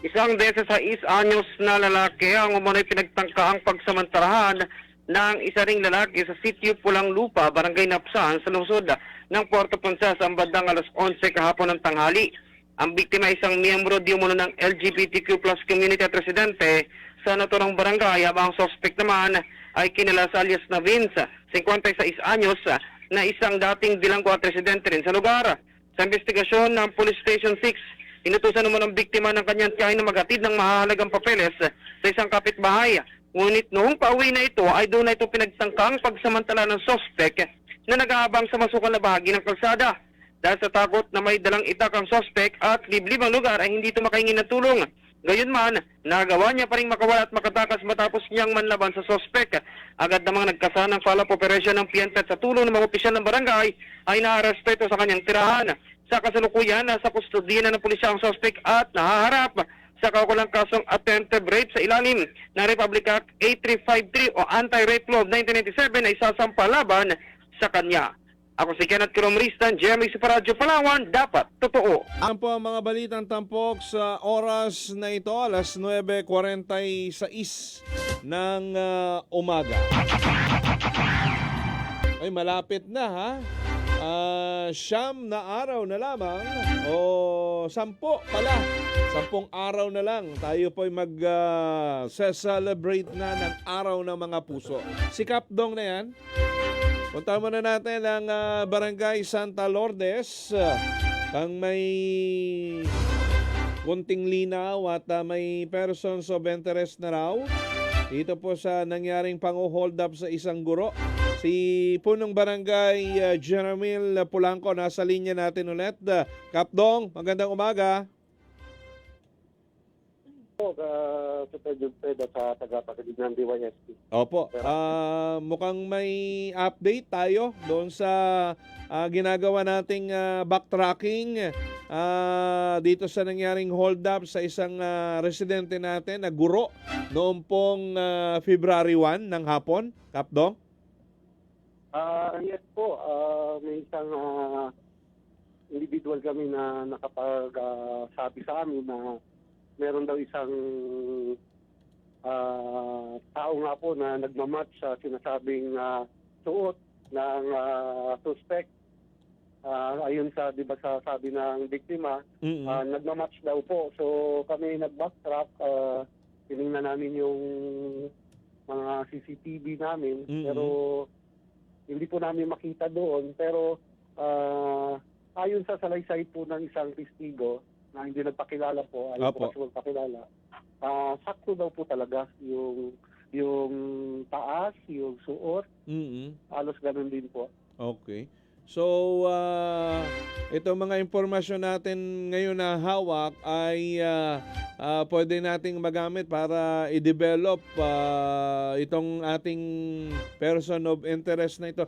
Isang 16 anyos na lalaki ang umano'y pinagtangkaang pagsamantalahan ng isa ring lalaki sa sitio Pulang Lupa, Barangay Napsan, sa lungsod ng Puerto Princesa ang bandang alas 11 kahapon ng tanghali. Ang biktima ay isang miyembro di umano ng LGBTQ+ community at residente sa naturang barangay, habang ang suspect naman ay kinala sa alias na Vince, 56 anyos, na isang dating bilanggo at residente rin sa lugar. Sa investigasyon ng Police Station 6, inutusan naman ang biktima ng kanyang tiyahin na maghatid ng mahalagang papeles sa isang kapitbahay. Ngunit noong pauwi na ito ay doon na ito pinagtangkang pagsamantala ng suspect na nag-aabang sa masukal na bahagi ng kalsada. Dahil sa takot na may dalang itak ang suspect at liblib ang lugar ay hindi ito makahingi ng tulong. Gayunman, nagawa niya pa rin makawala at makatakas matapos niyang manlaban sa suspect. Agad namang nagkasa ng follow-up operation ng PNP at sa tulong ng mga opisyal ng barangay ay naaresto ito sa kanyang tirahan. Sa kasalukuyan, nasa kustodiya na ng pulisya ang suspect at nahaharap sa kaukulang kasong attempted rape sa ilalim ng Republic Act 8353 o Anti-Rape Law of 1997 ay sasampa laban sa kanya. Ako si Kenneth Cromristan, GMA Super Radio Palawan, dapat totoo. Ang po ang mga balitang tampok sa oras na ito, alas 9:46 ng umaga. Ay, malapit na ha. 9 na araw na lamang o 10 pala. 10 araw na lang tayo po'y mag-celebrate na ng araw ng mga puso. Si Kapdong na yan. Punta muna natin ang Barangay Santa Lourdes. Kang may kunting linaw at may persons of interest na raw. Dito po sa nangyaring pang-hold up sa isang guro. Si Punong Barangay Jeramil Polanco, nasa linya natin ulit. Kapdong, magandang umaga. Super Jumpedo sa tagapagalitan ng DYSP. Opo, mukhang may update tayo doon sa ginagawa nating backtracking dito sa nangyaring hold up sa isang residente natin na guro noong pong February 1 ng hapon. Kapdong? Yes po, may isang individual kami na nakapag-sabi sa amin na meron daw isang tao nga po na nagmamatch sa sinasabing suot ng suspect. Ayun sa, di ba, sa sabi ng biktima, nagmamatch daw po. So kami nag-backtrack, tinignan namin yung mga CCTV namin, pero hindi po namin makita doon. Pero ayon sa salaysay po ng isang testigo na hindi nagpakilala po, ayaw po kasi magpakilala, sakto daw po talaga yung taas, yung suot, halos ganun din po. Okay. So, itong mga impormasyon natin ngayon na hawak ay pwede nating magamit para i-develop itong ating person of interest na ito.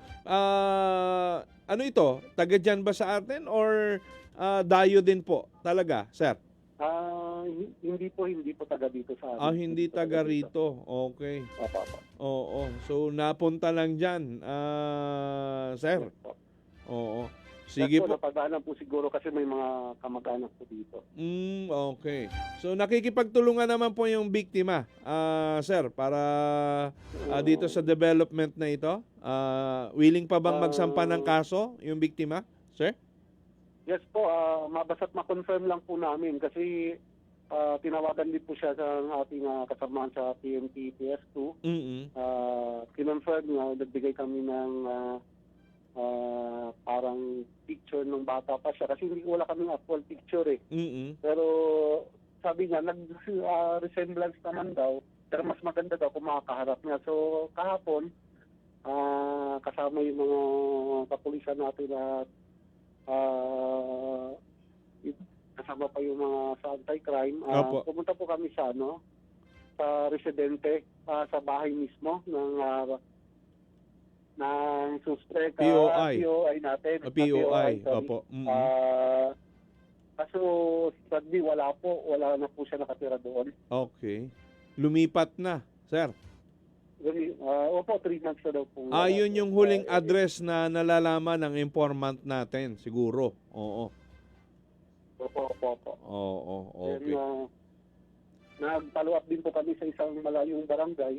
Ano ito? Taga dyan ba sa atin or dayo din po talaga, sir? Hindi po taga dito sa atin. Hindi taga rito. Okay. Oo. So, napunta lang dyan, sir. Oo. Sige po. Napadaanan po siguro kasi may mga kamag-anak po dito. Okay. So nakikipagtulungan naman po yung biktima, sir, para dito sa development na ito. Willing pa bang magsampa ng kaso yung biktima, sir? Yes po, mabasta't ma-confirm lang po namin kasi tinawagan din po siya sa ating kasamahan sa PNP PS2. Kinonfirm nga, nagbigay kami ng parang picture ng bata pa siya kasi wala kaming actual picture eh. Pero sabi niya nag-resemblance naman daw, pero mas maganda daw kung makakaharap niya. So kahapon, kasama yung mga kapulisan natin at kasama pa yung mga sa anti-crime. Opo. Pumunta po kami sa sa residente, sa bahay mismo ng suspect. POI. POI natin. POI. sorry. Opo. Kaso sadly wala na po siya nakatira doon. Okay. Lumipat na, sir. Opo, 3 months na daw po. Yun yung huling address na nalalaman ng informant natin, siguro. Oo. Opo. Oo, okay. Then, nag-follow up din po kami sa isang malayong barangay.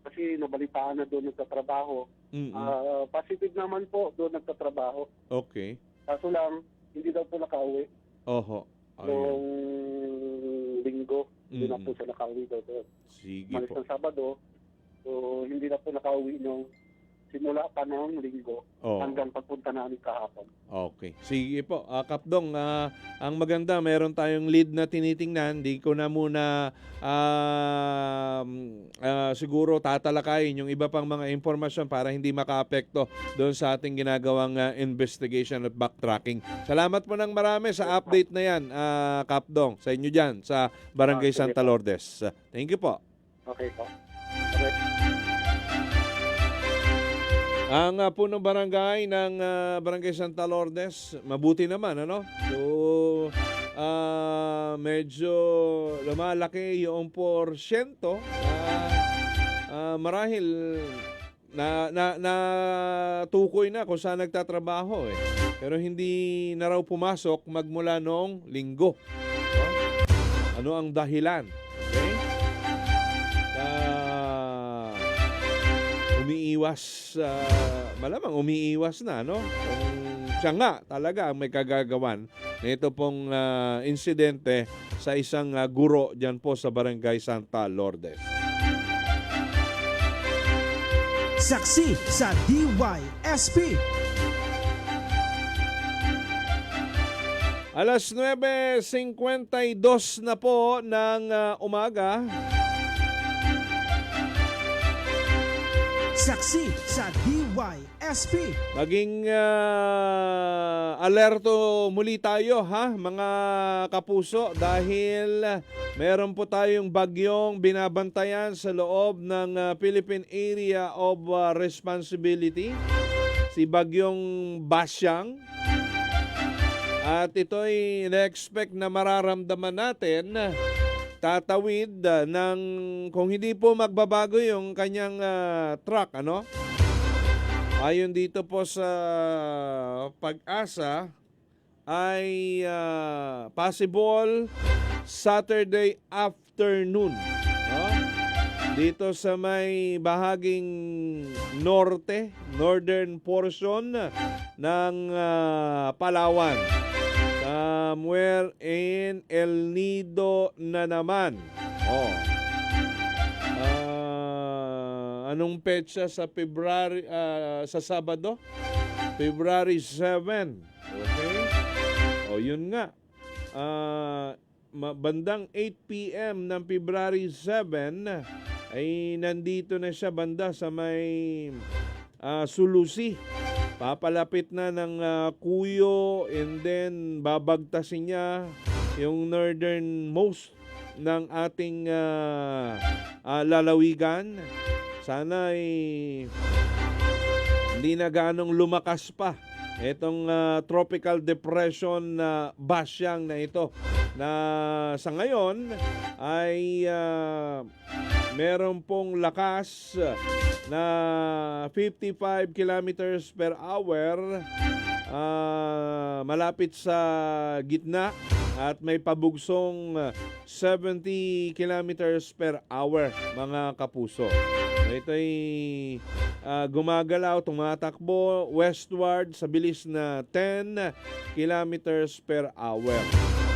Kasi nabalitaan na doon nagtatrabaho. Positive naman po doon nagtatrabaho. Okay. Kaso lang, hindi daw po nakauwi. Oho. Noong linggo, hindi na po siya nakauwi daw doon. Sige Malis po. ng Sabado, so hindi na po nakauwi nung simula pa noong linggo hanggang pagpunta namin kahapon. Okay. Sige po. Kapdong, ang maganda, meron tayong lead na tinitingnan. Di ko na muna siguro tatalakayin yung iba pang mga impormasyon para hindi makaapekto doon sa ating ginagawang investigation at backtracking. Salamat po ng marami sa update na yan, Kapdong, sa inyo dyan, sa Barangay Santa Lourdes. Thank you po. Okay po. Okay. Ang punong barangay ng Barangay Santa Lourdes, mabuti naman, ano? So, medyo lumalaki yung porsyento. Marahil na tukoy na kung saan nagtatrabaho eh. Pero hindi na raw pumasok magmula noong linggo. Ano ang dahilan? Okay? Umiiwas, malamang umiiwas na, no? Kung siya nga talaga ang may kagagawan na ito pong insidente sa isang guro dyan po sa Barangay Santa Lourdes. Saksi sa DYSP. Alas 9:52 na po ng umaga. Saksi sa DYSP. Maging alerto muli tayo mga kapuso dahil meron po tayong bagyong binabantayan sa loob ng Philippine Area of Responsibility, si Bagyong Basyang. At ito'y na-expect na mararamdaman natin tatawid ng kung hindi po magbabago yung kanyang truck, ano? Ayon dito po sa Pag-asa ay possible Saturday afternoon, no? Dito sa may bahaging northern portion ng Palawan. Somewhere in El Nido na naman. Anong petsa sa February, sa Sabado? February 7. Okay? Yun nga. Bandang 8 p.m. ng February 7 ay nandito na siya banda sa may Sulusi. Papalapit na ng Cuyo and then babagtasin niya yung northernmost ng ating lalawigan. Sana ay hindi na ganong lumakas pa itong tropical depression na Basyang na ito na sa ngayon ay meron pong lakas na 55 kilometers per hour, malapit sa gitna at may pabugsong 70 kilometers per hour, mga kapuso. Ito'y gumagalaw, tumatakbo westward sa bilis na 10 kilometers per hour.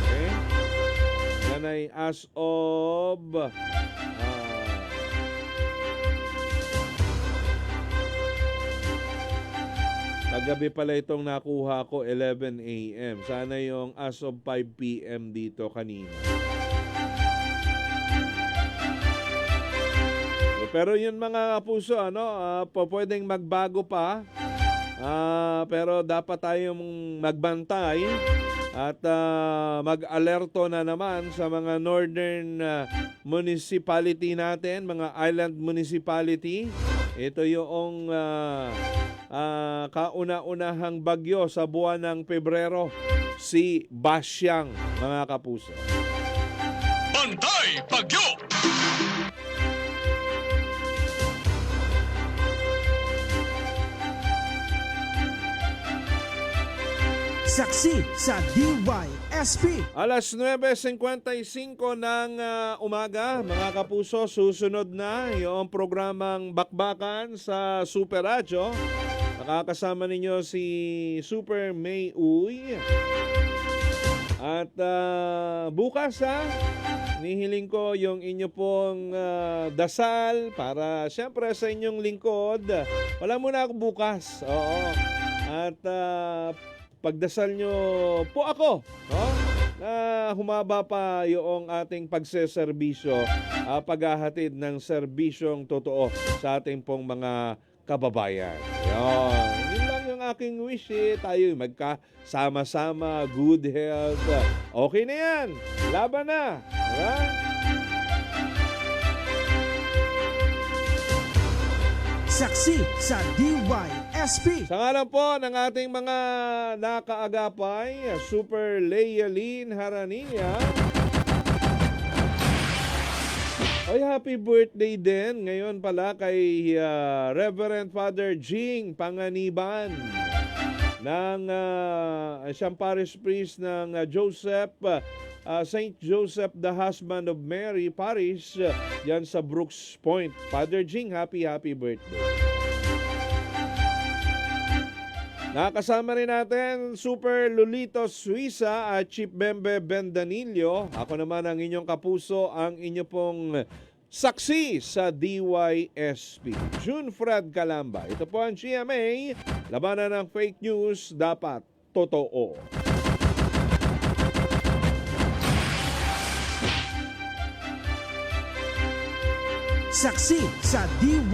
Okay? Yan ay as of kagabi pala itong nakuha ko 11 a.m. Sana yung as of 5 p.m. dito kanina. Pero yun mga puso, pwedeng magbago pa. Pero dapat tayong magbantay at mag-alerto na naman sa mga northern municipality natin, mga island municipality. Ito yung kauna-unahang bagyo sa buwan ng Pebrero, si Basyang, mga kapuso. Bantay Bagyo! Saksi sa DYSP. Alas 9:55 ng umaga, mga kapuso, susunod na yung programang Bakbakan sa Super Radyo. Nakakasama ninyo si Super May Uy. At bukas nihiling ko yung inyo pong dasal para siyempre sa inyong lingkod. Wala muna ako bukas. Oo. At pagdasal nyo po ako, no? Na humaba pa yung ating pagseserbisyo, paghahatid ng serbisyong totoo sa ating pong mga kababayan. Yun lang yung aking wish tayo magkasama-sama, good health. Okay na yan. Laban na. Diba? Saksi sa DYSP. Sa ngalan po ng ating mga nakaagapay, Super Lealyn Haranilla. Ay, happy birthday din ngayon pala kay Reverend Father Jing Panganiban ng siyang parish priest ng St. Joseph the Husband of Mary Parish yan sa Brooks Point. Father Jing, happy birthday. Nakasama rin natin Super Lolito Suiza at Chief Bembe Bendanillo. Ako naman ang inyong kapuso, ang inyo pong saksi sa DYSP. June Fred Calamba. Ito po ang GMA. Labanan ng fake news, dapat totoo. Saksi sa DYSP.